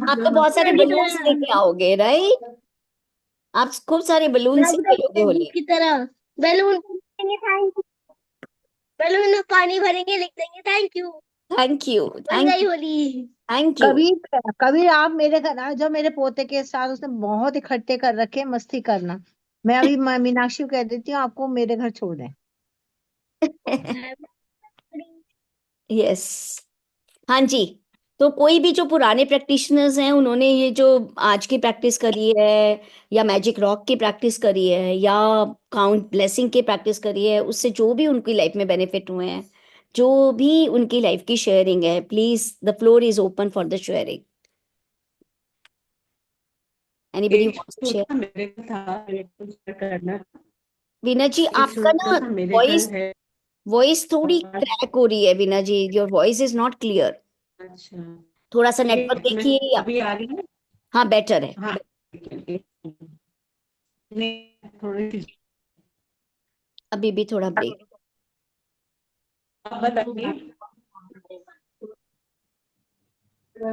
आप तो बहुत सारे बलून्स लेके आओगे, राइट? आप खूब सारे बलून से खेलोगे होली। की तरह बैलून फेंकेंगे, बैलून में पानी भरेंगे, लिख देंगे थैंक यू, थैंक यू, बन थैंक गई यू, होली। Thank you. कभी कभी आप मेरे घर आ जाओ, मेरे पोते के साथ, उसने बहुत इकट्ठे कर रखे हैं, मस्ती करना। मैं अभी मीनाक्षी को कह देती हूँ आपको मेरे घर छोड़ दें। यस, हाँ जी। तो कोई भी जो पुराने प्रैक्टिशनर्स हैं, उन्होंने ये जो आज की प्रैक्टिस करी है, या मैजिक रॉक की प्रैक्टिस करी है, या काउंट ब्लेसिंग की प्रैक्टिस करी है, उससे जो भी उनकी लाइफ में बेनिफिट हुए हैं, जो भी उनकी लाइफ की शेयरिंग है, please the floor is open for the sharing. Anybody एक वांट्स टू शेयर? छोटा मेरे को था, मेरे को शेयर करना था। वीना जी, एक आपका छोटा ना सा मेरे वॉइस घर है। वॉइस थोड़ी और क्रैक हो रही है Veena ji, your voice is not clear. अच्छा, थोड़ा सा नेटवर्क एक मिनट, देखिए, या अभी आ रही है? हाँ बेटर है। हाँ, नहीं थोड़ी सी, अभी भी थोड़ा ब्रेक। अब बताइए,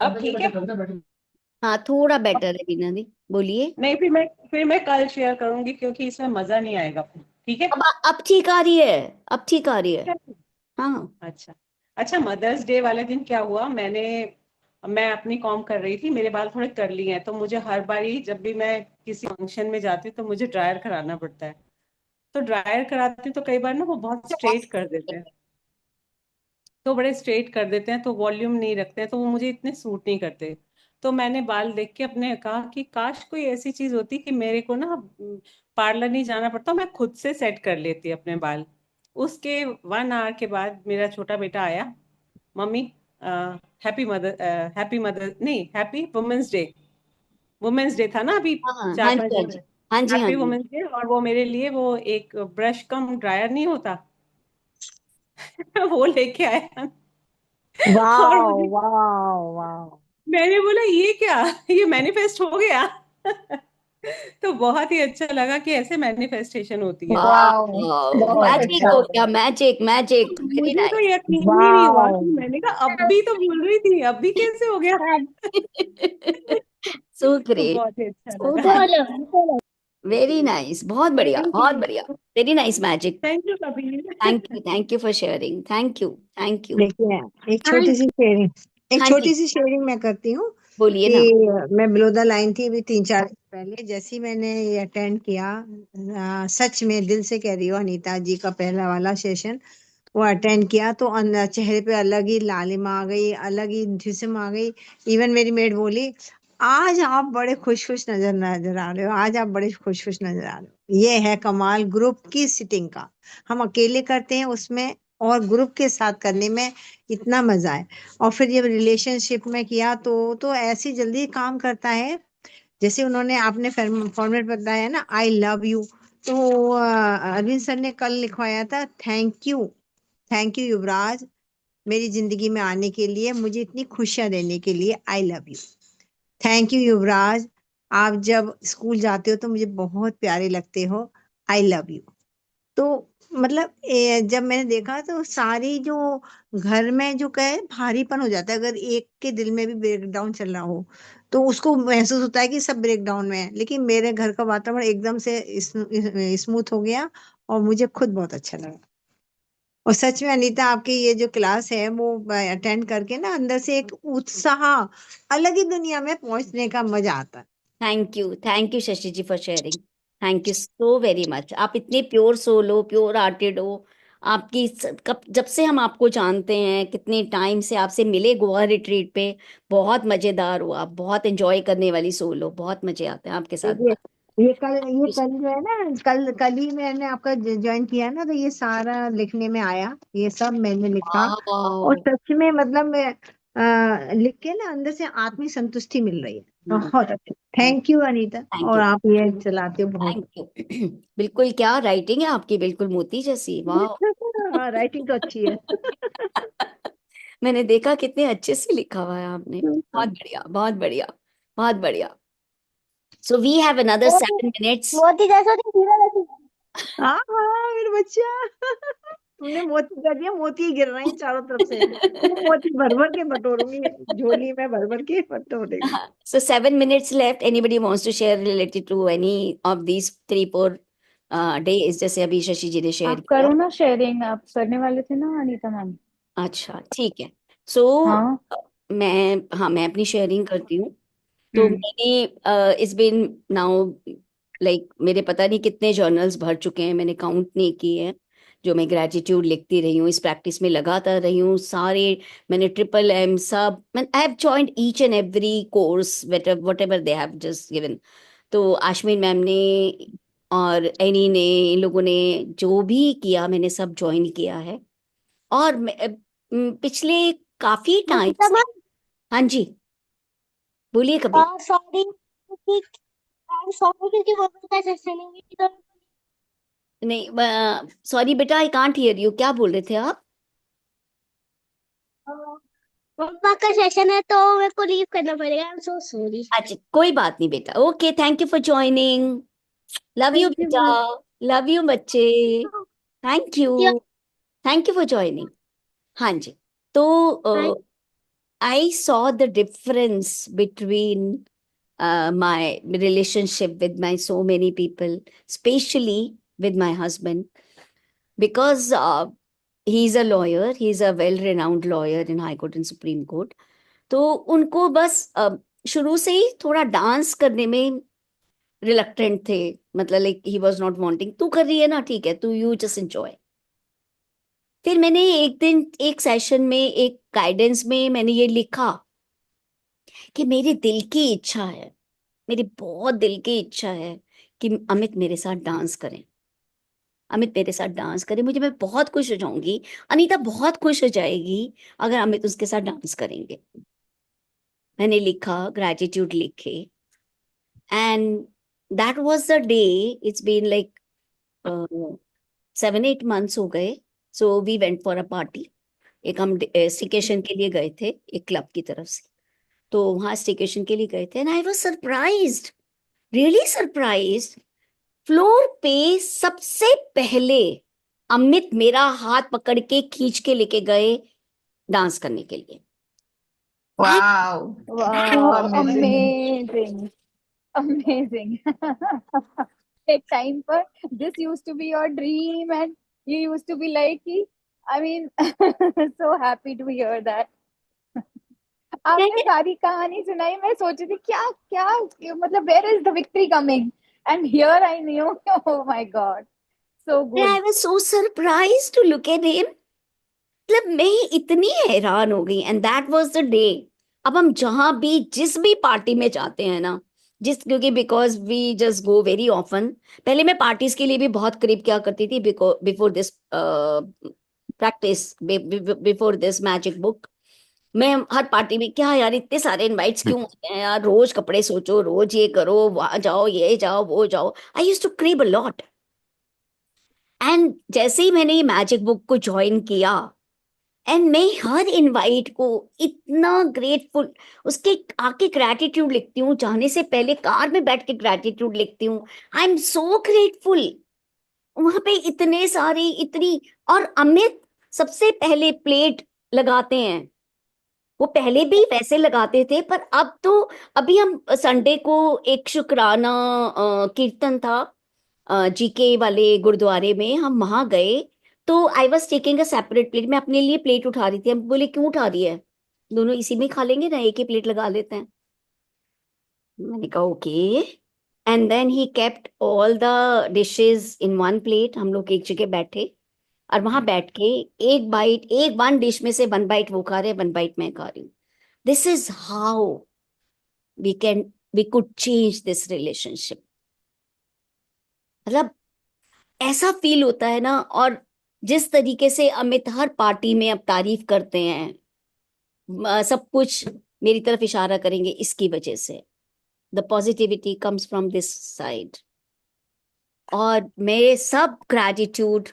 अब ठीक है? हाँ, थोड़ा बेटर है वीना जी, बोलिए। नहीं, फिर मैं कल शेयर करूंगी, क्योंकि इसमें मजा नहीं आएगा फिर। ठीक है? अब ठीक आ रही है, अब ठीक आ रही है। हाँ, अच्छा अच्छा, मदर्स डे वाले दिन क्या हुआ, मैं अपनी कॉम कर रही थी, मेरे बाल थोड़े कर्ली हैं, तो मुझे हर बारी जब भी मैं किसी फंक्शन में जाती हूँ तो मुझे ड्रायर कराना पड़ता है। तो ड्रायर कराती हूँ तो कई बार ना वो बहुत स्ट्रेट कर देते हैं, तो बड़े स्ट्रेट कर देते हैं, तो वॉल्यूम नहीं रखते हैं, तो वो मुझे इतने सूट नहीं करते। तो मैंने बाल देख के अपने कहा कि काश कोई ऐसी चीज होती कि मेरे को ना पार्लर नहीं जाना पड़ता, मैं खुद से सेट कर लेती अपने बाल। उसके 1 आवर के बाद मेरा छोटा बेटा आया, मम्मी हैप्पी मदर नहीं, हैप्पी वुमेन्स डे था ना अभी हाँ, हाँ 4-5 जी, हाँ दिन जी, पहले। हाँ जी, हाँ हैप्पी जी। वुमेन्स डे, और वो मेरे लिए वो एक ब्रश कम ड्रायर नहीं होता वो लेके आया। और वाह मुझे, वाह वाह। मैंने बोला ये क्या, ये मैनिफेस्ट हो गया। तो बहुत ही अच्छा लगा कि ऐसे मैनिफेस्टेशन होती है। वाह, बहुत मैजिक अच्छा। हो गया, मैजिक मैजिक, वेरी मुझे तो नाइस। यकीन ही नहीं हुआ वाह। कि मैंने कहा अब भी तो बोल रही थी, अब भी कैसे हो गया। सो तो ग्रेट, बहुत ही अच्छा सो लगा। ग्रेट, वेरी नाइस, बहुत बढ़िया, थैंक बहुत यू, बढ़िया, very nice magic. Thank you Kabir. Thank you for sharing, thank you, thank you. देखिए, एक छोटी सी शेयरिंग, एक हाँ छोटी जी, सी शेयरिंग मैं करती हूँ बोलिए कि ना। मैं बिलो द लाइन थी अभी 3-4 दिन पहले, जैसे ही मैंने ये अटेंड किया, सच में दिल से कह रही हूँ, अनीता जी का पहला वाला सेशन वो अटेंड किया, तो चेहरे पे अलग ही लालिमा आ गई, अलग ही इंथुसिज्म आ गई। इवन मेरी मेड बोली, आज आप बड़े खुश खुश नजर नजर आ रहे हो, आज आप बड़े खुश खुश नजर आ रहे हो। ये है कमाल ग्रुप की सिटिंग का। हम अकेले करते हैं उसमें, और ग्रुप के साथ करने में इतना मजा है। और फिर जब रिलेशनशिप में किया तो ऐसी जल्दी काम करता है। जैसे उन्होंने आपने फॉर्मेट बताया ना, आई लव यू, तो अरविंद सर ने कल लिखवाया था, थैंक यू युवराज, मेरी जिंदगी में आने के लिए, मुझे इतनी खुशियां देने के लिए, I love you. Thank you Yuvraj, आप जब स्कूल जाते हो तो मुझे बहुत प्यारे लगते हो, आई लव यू। तो मतलब जब मैंने देखा तो सारी जो घर में जो कहे भारीपन हो जाता है, अगर एक के दिल में भी ब्रेक डाउन चल रहा हो तो उसको महसूस होता है कि सब ब्रेक डाउन में है, लेकिन मेरे घर का वातावरण एकदम से स्मूथ हो गया, और मुझे खुद बहुत अच्छा लगा। और सच में अनीता, आपकी ये जो क्लास है वो अटेंड करके ना अंदर से एक उत्साह, अलग ही दुनिया में पहुंचने का मजा आता है। Thank you Shashi ji for sharing, thank you so very much. आप इतने प्योर सोल हो, प्योर हार्टेड हो। आपकी कब जब से हम आपको जानते हैं, कितने टाइम से आपसे मिले गोवा रिट्रीट पे, बहुत मजेदार हो आप, बहुत एंजॉय करने वाली सोल हो, बहुत मजे आते हैं आपके साथ ये बात। ये कल जो है ना, कल ही मैंने आपका ज्वाइन किया ना, तो ये सारा लिखने में आया, ये सब मैंने लिखा। और वाओ, सच में मतलब मैं लिख के ना अंदर से आत्मिक संतुष्टि मिल रही है। बहुत अच्छा, थैंक यू अनीता, थैंक और यू, आप ये चलाते हो बहुत। Thank you. बिल्कुल, क्या राइटिंग है आपकी, बिल्कुल मोती जैसी, वाह। हाँ, राइटिंग तो अच्छी है। मैंने देखा कितने अच्छे से लिखा हुआ है आपने, बहुत बढ़िया, बहुत बढ़िया, बहुत बढ़िया। So we have another मोती 7 minutes. मोती जैसा नहीं, हीरा जैसी। हाँ हाँ मेरे बच्चा, तुमने मोती कर दिया, मोती ही गिर रहे हैं चारों तरफ से। मैं मोती भर भर के बटोरूंगी, झोली में भर भर के बटोरेगी। So 7 minutes left. Anybody wants to share related to any of these 3, 4 days, जैसे अभी शशि जी ने शेयर आप किया। करो ना शेयरिंग, आप करने वाले थे ना अनीता मैम। अच्छा ठीक है। सो हाँ। मैं अपनी शेयरिंग करती हूँ। तो मैंने इट्स बीन नाउ लाइक मेरे पता नहीं कितने जर्नल्स भर चुके हैं, मैंने काउंट नहीं किए हैं, जो मैं ग्रेटिट्यूड लिखती रही हूँ, इस प्रैक्टिस में लगातार रही हूँ सारे। मैंने ट्रिपल M सब, मैं I have joined each and every course what ever they have just given. तो आश्विन मैम ने और एनी ने, इन लोगों ने जो भी किया मैंने सब ज्वाइन किया है। और पिछले काफी टाइम अनीता से। मैम, हाँ जी, बोलिए कभी। सॉरी क्योंकि सॉरी क्योंकि वो का सेशन है तो नहीं सॉरी बेटा, आई कांट हियर यू, क्या बोल रहे थे आप? मम्मा का सेशन है तो मेरे को लीव करना पड़ेगा। आई एम सो सॉरी। अच्छा कोई बात नहीं बेटा, okay, thank you for joining. Love you thank you बेटा, मैम। लव यू बच्चे, thank you, thank you for joining. हाँ जी। तो I saw the difference between my relationship with my so many people, especially with my husband, because he's a lawyer, he's a well-renowned lawyer in High Court and Supreme Court. तो उनको बस शुरू से ही थोड़ा dance करने में reluctant थे, मतलब like he was not wanting, तू कर रही है ना ठीक है, तू यू जस्ट एंजॉय। फिर मैंने एक दिन एक सेशन में एक गाइडेंस में मैंने ये लिखा कि मेरे दिल की इच्छा है, मेरी बहुत दिल की इच्छा है कि अमित मेरे साथ डांस करें, अमित मेरे साथ डांस करें, मुझे, मैं बहुत खुश हो जाऊंगी, अनीता बहुत खुश हो जाएगी अगर अमित उसके साथ डांस करेंगे। मैंने लिखा, ग्रैटिट्यूड लिखे, and that was the day. It's been like 7-8 months हो गए। So we went for a party. एक हम स्टिकेशन के लिए गए थे एक क्लब की तरफ से, तो वहां स्टिकेशन के लिए गए थे, and I was surprised, really surprised. Floor पे सबसे पहले अमित मेरा हाथ पकड़ के खींच के लेके गए डांस करने के लिए। Wow. Wow, Amazing. amazing, amazing. एक टाइम पर this used to be your dream and you used to be like कि I mean so happy to hear that. आपने सारी कहानी सुनाई, मैं सोच रही थी क्या क्या मतलब where is the victory coming and here I knew oh my God, so good. I was so surprised to look at him. मतलब मैं इतनी हैरान हो गई, and that was the day. अब हम जहां भी जिस भी पार्टी में जाते हैं ना, क्योंकि because we just go very often. पहले मैं पार्टीज के लिए भी बहुत करीब क्या करती थी, before this practice, before this magic book, मैं हर पार्टी में, क्या यार इतने सारे इनवाइट्स क्यों आते हैं यार, रोज कपड़े सोचो, रोज ये करो, वहां जाओ, ये जाओ, वो जाओ। I used to crave a lot. And जैसे ही मैंने ये मैजिक बुक को ज्वाइन किया, एंड मैं हर इनवाइट को इतना ग्रेटफुल, उसके आके ग्रैटिट्यूड लिखती हूँ, जाने से पहले कार में बैठ के ग्रैटिट्यूड लिखती हूँ, आई एम सो ग्रेटफुल। वहां पे इतने सारे, इतनी, और अमित सबसे पहले प्लेट लगाते हैं। वो पहले भी वैसे लगाते थे, पर अब तो, अभी हम संडे को एक शुक्राना कीर्तन था जीके वाले गुरुद्वारे में, हम वहां गए, तो I was taking a separate plate, मैं अपने लिए प्लेट उठा रही थी। हम बोले क्यों उठा रही है, दोनों इसी में खा लेंगे ना, एक ही प्लेट लगा लेते हैं। मैंने कहा okay, and then he kept all the dishes in one plate. हम लोग एक जगह बैठे, और वहां बैठ के एक बाइट, एक वन डिश में से वन बाइट वो खा रहे, वन बाइट मैं खा रही हूँ। This is how we could change this relationship. मतलब ऐसा फील होता है ना। और जिस तरीके से अमित हर पार्टी में अब तारीफ करते हैं, सब कुछ मेरी तरफ इशारा करेंगे, इसकी वजह से the positivity comes from this side. और मेरे सब ग्रैटिट्यूड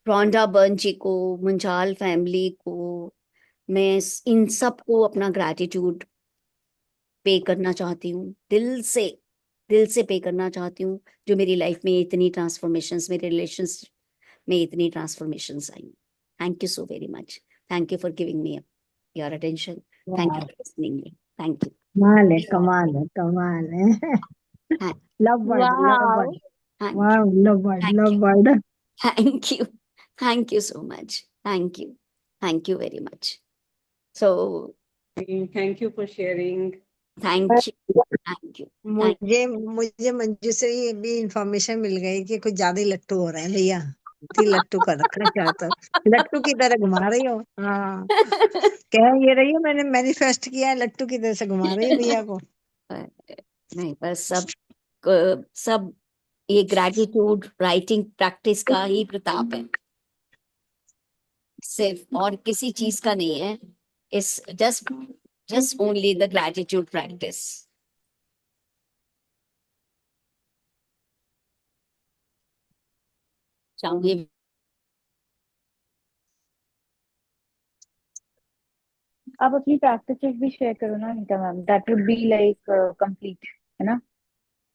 रॉन्डा बर्न जी को, मुंजाल फैमिली को, मैं इन सब को अपना ग्रैटिट्यूड पे करना चाहती हूँ, दिल से पे करना चाहती हूँ, जो मेरी लाइफ में इतनी ट्रांसफॉर्मेशंस, मेरे रिलेशंस में इतनी transformations I. Thank you so very much, thank you for giving me your attention, thank you for listening me, thank you. कमाल है, कमाल है, कमाल है। हाँ, love word, love Wow. Word. Thank you. Wow, love word, Thank love you. word. Thank you. Thank you so much. Thank you. Thank you very much. So, Thank you for sharing. thank you. Thank you. Thank मुझे मंजू से ये भी information मिल गई कि कुछ ज्यादा ही लट्टू हो रहे हैं भैया। इतनी लट्टू कर रखा है क्या तो लट्टू की तरह घुमा रही हो। हाँ, कह ये रही हो मैंने मैनिफेस्ट किया है, लट्टू की तरह से घुमा रही है भैया को। नहीं, बस सब ये ग्रेटिट्यूड राइटिंग प्रैक्टिस का ही प्रताप है, सिर्फ और किसी चीज का नहीं है। इस just only the gratitude practice. चाहूंगी आप अपनी प्रैक्टिसेस भी शेयर करो ना Neeta ma'am, that would be like complete, है ना?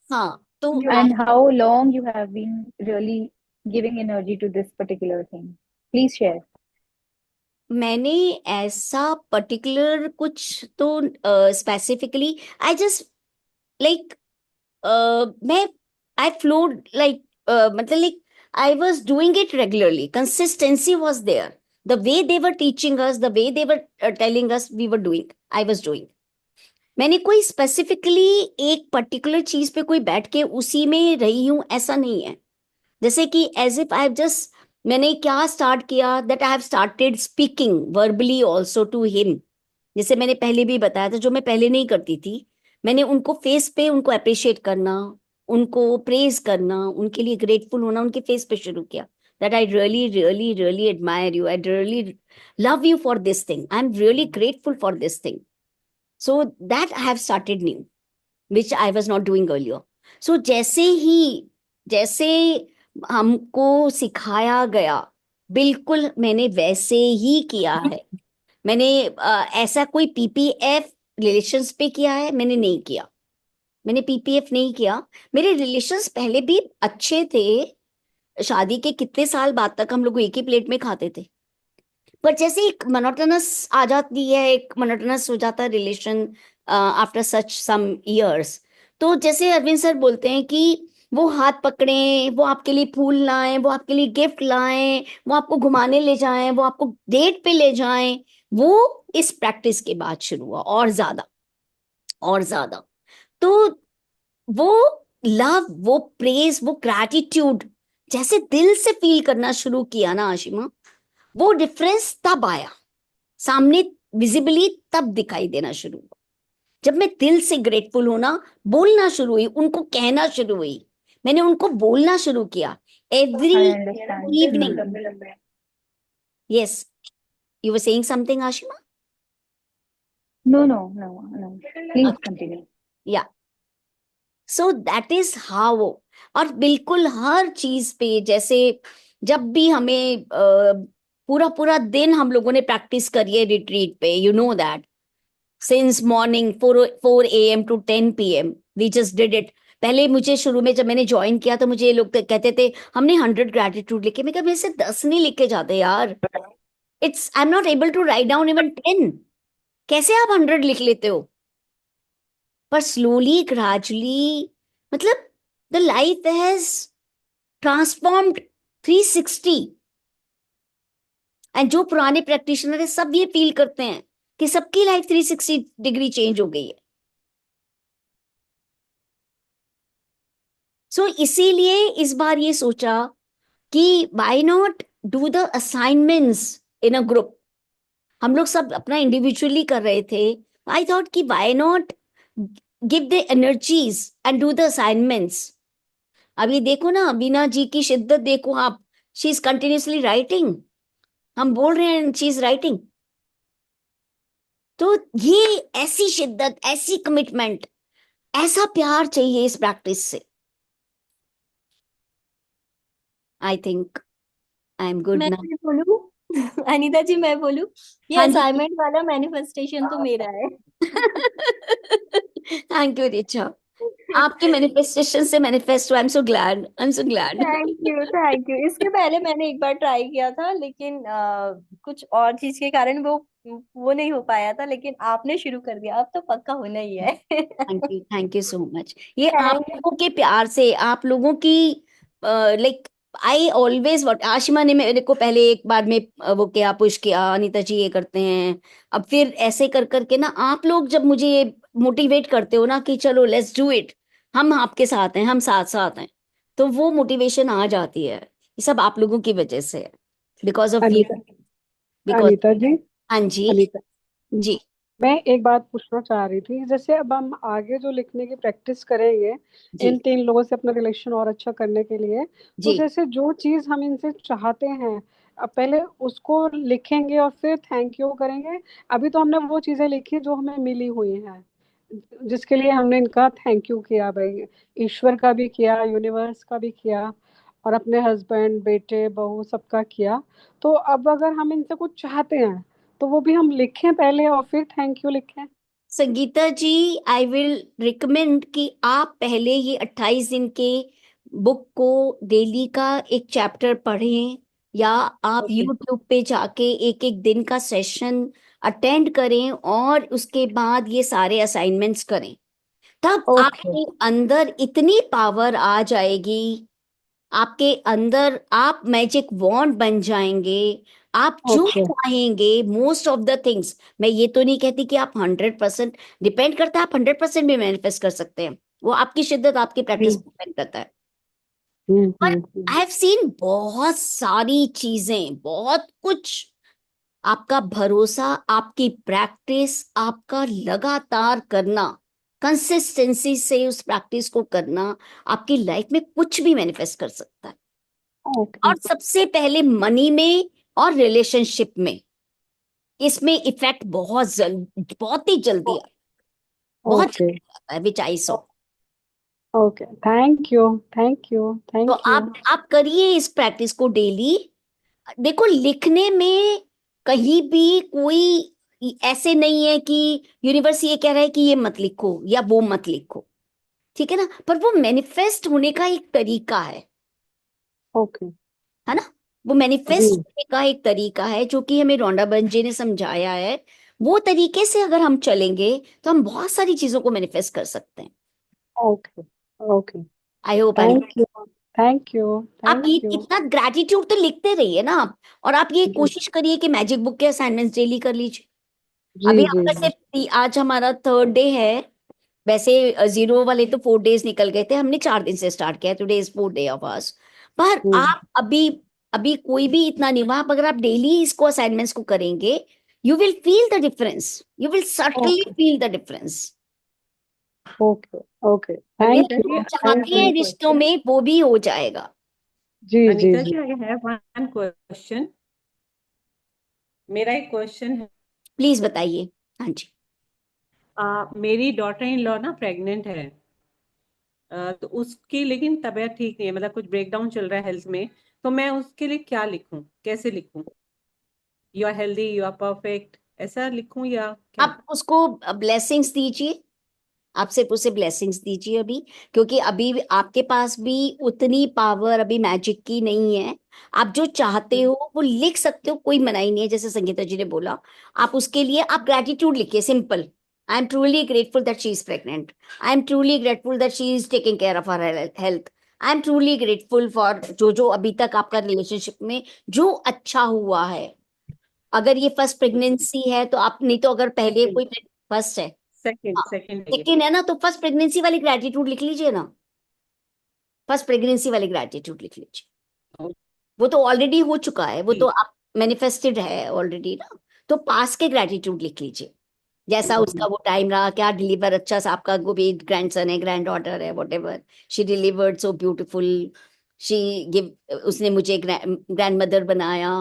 हाँ, तो And how long you have been really giving energy to this particular thing? Please share. मैंने ऐसा पर्टिकुलर कुछ तो स्पेसिफिकली आई जस्ट लाइक मैं आई फ्लोड लाइक मतलब like I was doing it regularly, consistency was there, the way they were teaching us, the way they were telling us, we were doing, I was doing. मैंने कोई specifically एक particular चीज पे कोई बैठ के उसी में रही हूं ऐसा नहीं है। जैसे कि as if I have just, मैंने क्या स्टार्ट किया, that I have started speaking verbally also to him. जैसे मैंने पहले भी बताया था, जो मैं पहले नहीं करती थी, मैंने उनको फेस पे उनको अप्रिशिएट करना, उनको प्रेज करना, उनके लिए ग्रेटफुल होना उनके फेस पे शुरू किया। That I really really really admire you, I really love you for this thing, I am really grateful for this thing. So that I have started new, which I was not doing earlier. So जैसे हमको सिखाया गया बिल्कुल मैंने वैसे ही किया है। मैंने ऐसा कोई पीपीएफ रिलेशंस पे किया है मैंने नहीं किया, मैंने पीपीएफ नहीं किया। मेरे रिलेशंस पहले भी अच्छे थे, शादी के कितने साल बाद तक हम लोग एक ही प्लेट में खाते थे, पर जैसे एक मोनोटोनस आ जाती है, एक मोनोटोनस हो जाता है relation after such some years. तो जैसे अरविंद सर बोलते हैं कि वो हाथ पकड़ें, वो आपके लिए फूल लाएं, वो आपके लिए गिफ्ट लाएं, वो आपको घुमाने ले जाएं, वो आपको डेट पे ले जाएं, वो इस प्रैक्टिस के बाद शुरू हुआ और ज्यादा। तो वो लव, वो प्रेज, वो ग्रैटिट्यूड जैसे दिल से फील करना शुरू किया ना आशिमा, वो डिफरेंस तब आया सामने, विजिबली तब दिखाई देना शुरू हुआ जब मैं दिल से ग्रेटफुल होना बोलना शुरू हुई, उनको कहना शुरू हुई, मैंने उनको बोलना शुरू किया every evening. Yes, you were saying something Ashima? No. Please continue. या, सो दैट इज हाउ। और बिल्कुल हर चीज पे, जैसे जब भी हमें पूरा दिन हम लोगों ने प्रैक्टिस करी है रिट्रीट पे, you know that since morning 4 AM to 10 PM we just did it. पहले मुझे शुरू में जब मैंने ज्वाइन किया तो मुझे ये लोग कहते थे हमने 100 ग्रेटिट्यूड लिखे, मैं कहा मेरे से 10 नहीं लिखे जाते यार, it's I am not able to write down even 10, कैसे आप 100 लिख लेते हो? पर स्लोली ग्रेजुअली, मतलब the life has transformed 360। And जो पुराने प्रैक्टिशनर है सब ये फील करते हैं कि सबकी लाइफ 360 डिग्री चेंज हो गई है। सो इसीलिए इस बार ये सोचा कि why not do the assignments in a group. हम लोग सब अपना इंडिविजुअली कर रहे थे, आई थॉट कि why not give the energies and do the assignments. अभी देखो ना वीना जी की शिद्दत देखो आप, शी इज कंटिन्यूसली राइटिंग, हम बोल रहे हैं शी इज राइटिंग। तो ये ऐसी शिद्दत, ऐसी कमिटमेंट, ऐसा प्यार चाहिए इस प्रैक्टिस से। I think I am good मैं ना। बोलूं? अनीता जी मैं बोलूं? ये हाँ जी। असाइनमेंट वाला मैनिफेस्टेशन तो मेरा है। थैंक यू रिचा, आपके मैनिफेस्टेशन से मैनिफेस्ट हुआ, आई am so glad, I am so glad. Thank you. इसके पहले मैंने एक बार ट्राई किया था, लेकिन कुछ और चीज के कारण वो नहीं हो पाया था, लेकिन आपने शुरू कर दिया, अब तो पक्का होना ही है। Thank you so much. ये आप लोगों के प्यार से, आप लोगों की like I always what Ashima ने मेरे को पहले एक बार में वो किया, पुश किया, अनीता जी ये करते हैं, अब फिर ऐसे कर करके ना आप लोग जब मुझे मोटिवेट करते हो ना कि चलो लेट्स डू इट, हम आपके साथ हैं, हम साथ साथ हैं, तो वो मोटिवेशन आ जाती है। ये सब आप लोगों की वजह से है, because of you, Anita because, Anita ji हाँ जी, अनीता जी मैं एक बात पूछना चाह रही थी, जैसे अब हम आगे जो लिखने की प्रैक्टिस करेंगे जी इन 3 लोगों से अपना रिलेशन और अच्छा करने के लिए, तो जी जैसे जो चीज हम इनसे चाहते हैं, अब पहले उसको लिखेंगे और फिर थैंक यू करेंगे। अभी तो हमने वो चीजें लिखी जो हमें मिली हुई हैं, जिसके लिए हमने इनका थैंक यू किया, भाई ईश्वर का भी किया, यूनिवर्स का भी किया, और अपने हस्बैंड, बेटे, बहू सबका किया। तो अब अगर हम इनसे कुछ चाहते हैं तो वो भी हम लिखें पहले और फिर थैंक यू लिखें। संगीता जी, आई विल रिकमेंड कि आप पहले ये 28 दिन के बुक को डेली का एक चैप्टर पढ़ें, या आप ओके यूट्यूब पे जाके एक एक दिन का सेशन अटेंड करें और उसके बाद ये सारे असाइनमेंट्स करें, तब ओके आपके अंदर इतनी पावर आ जाएगी, आपके अंदर आप मैजिक वॉन्ड बन जाएंगे, आप जो ओके चाहेंगे मोस्ट ऑफ द थिंग्स। मैं ये तो नहीं कहती कि आप 100%, डिपेंड करता है, आप 100% भी मैनिफेस्ट कर सकते हैं, वो आपकी शिद्दत, आपकी प्रैक्टिस हम्म पर डिपेंड करता है। हम्म पर हम्म आई हम्म। हैव सीन बहुत सारी चीजें, बहुत कुछ, आपका भरोसा, आपकी प्रैक्टिस, आपका लगातार करना, कंसिस्टेंसी से उस प्रैक्टिस को करना, आपकी लाइफ में कुछ भी मैनिफेस्ट कर सकता है। ओके और सबसे पहले मनी में और रिलेशनशिप में, इसमें इफेक्ट बहुत ही जल्दी आता है, बहुत ओके जल्दी आता है, which I saw. Okay thank you thank you तो थैंक यू। आप करिए इस प्रैक्टिस को डेली। देखो, लिखने में कहीं भी कोई ऐसे नहीं है कि यूनिवर्स ये कह रहा है कि ये मत लिखो या वो मत लिखो, ठीक है ना, पर वो मैनिफेस्ट होने का एक तरीका ओके है ना, वो जी मैनिफेस्ट होने का एक तरीका है जो कि हमें रोंडा बंजे ने समझाया है। वो तरीके से अगर हम चलेंगे तो हम बहुत सारी चीजों को मैनिफेस्ट कर सकते हैं। Okay okay I hope I, thank you thank you आप ये थैंक यू। इतना ग्रैटिट्यूड तो लिखते रहिए ना आप, और आप ये जी कोशिश करिए कि मैजिक बुक के असाइनमेंट्स डेली कर लीजिए। जी अभी जी आपका जी सिर्फ आज हमारा 3rd डे है, वैसे 0 वाले तो 4 डेज निकल गए थे, हमने 4 दिन से स्टार्ट किया, today is 4th day of hours. पर हम्म आप अभी अभी कोई भी इतना नहीं हुआ, अगर आप डेली इसको असाइनमेंट्स को करेंगे, you will feel the difference, you will certainly okay feel the difference. Okay okay thank Anita जो जी, यू आप आई थैंक चाहते हैव हैं यू। वन रिश्तों क्वेश्चन। में वो भी हो जाएगा। जी जी अनीता जी जी, आई हैव वन क्वेश्चन। मेरा एक क्वेश्चन है। प्लीज बताइए। हाँ जी। मेरी डॉटर इन लॉ ना प्रेग्नेंट है, तो उसकी लेकिन तबीयत ठीक नहीं है, मतलब कुछ ब्रेकडाउन चल रहा है हेल्थ में। तो मैं उसके लिए क्या लिखूं, कैसे लिखूं? You are healthy, you are perfect, ऐसा लिखूं या क्या? आप उसको ब्लेसिंग्स दीजिए, आप सिर्फ उसे ब्लेसिंग्स दीजिए अभी, क्योंकि अभी आपके पास भी उतनी पावर अभी मैजिक की नहीं है। आप जो चाहते हो वो लिख सकते हो, कोई मनाही नहीं है, जैसे संगीता जी ने बोला। आप उसके लिए आप ग्रेटिट्यूड लिखिए, simple. I am truly grateful that she is pregnant, I am truly grateful that she is taking care of her health, I am truly grateful for जो जो अभी तक आपका रिलेशनशिप में जो अच्छा हुआ है। अगर ये फर्स्ट प्रेगनेंसी है तो आप, नहीं तो अगर पहले सेकंड कोई फर्स्ट है, सेकंड हाँ, सेकंड है ये। सेकेंड है ना, तो फर्स्ट प्रेगनेंसी वाली ग्रेटिट्यूड लिख लीजिए ना, फर्स्ट प्रेगनेंसी वाली ग्रेटिट्यूड लिख लीजिए। वो तो ऑलरेडी हो चुका है, वो तो आप मैनिफेस्टेड है ऑलरेडी ना, तो पास के ग्रेटिट्यूड लिख लीजिए, जैसा उसका वो टाइम रहा, क्या डिलीवर अच्छा सा, आपका वो भी ग्रैंडसन है, ग्रैंड डॉटर है, what ever, she delivered so beautiful, she give, उसने मुझे ग्रैंड मदर बनाया,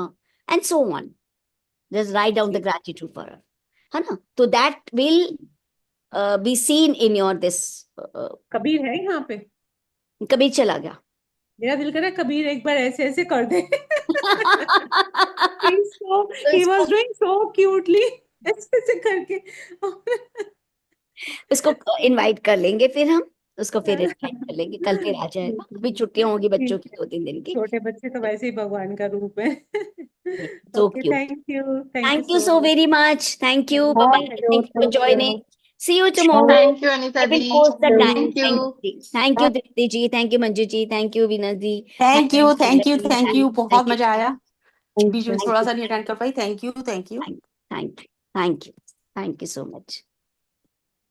and so on, just write down the gratitude for her, है ना, तो that will be seen in your this. Kabir है यहाँ पे? कबीर चला गया। मेरा दिल कर रहा है कबीर एक बार ऐसे ऐसे कर दे। तो he was doing so cutely, ऐसे ऐसे करके। उसको इनवाइट कर लेंगे, फिर हम उसको फिर इनवाइट कर लेंगे, कल फिर आ जाएगा, अभी छुट्टियां होगी बच्चों की 2-3 दिन की। छोटे बच्चे तो वैसे ही भगवान का रूप है। So okay, cute. Thank you thank you so so much. Very much, thank you, bye, thank thank you you for thank you joining. See you tomorrow. Thank you, Anita I will ji. post the time. Thank you. Thank you, Dipti ji. Thank you, Manju ji. Thank you, Veena ji. Thank you thank you Thank thank you, बहुत thank you. मजा आया। Thank बीच में you. थोड़ा सा नहीं attend कर पाई। Thank you thank you. Thank you. Thank you. Thank you so much.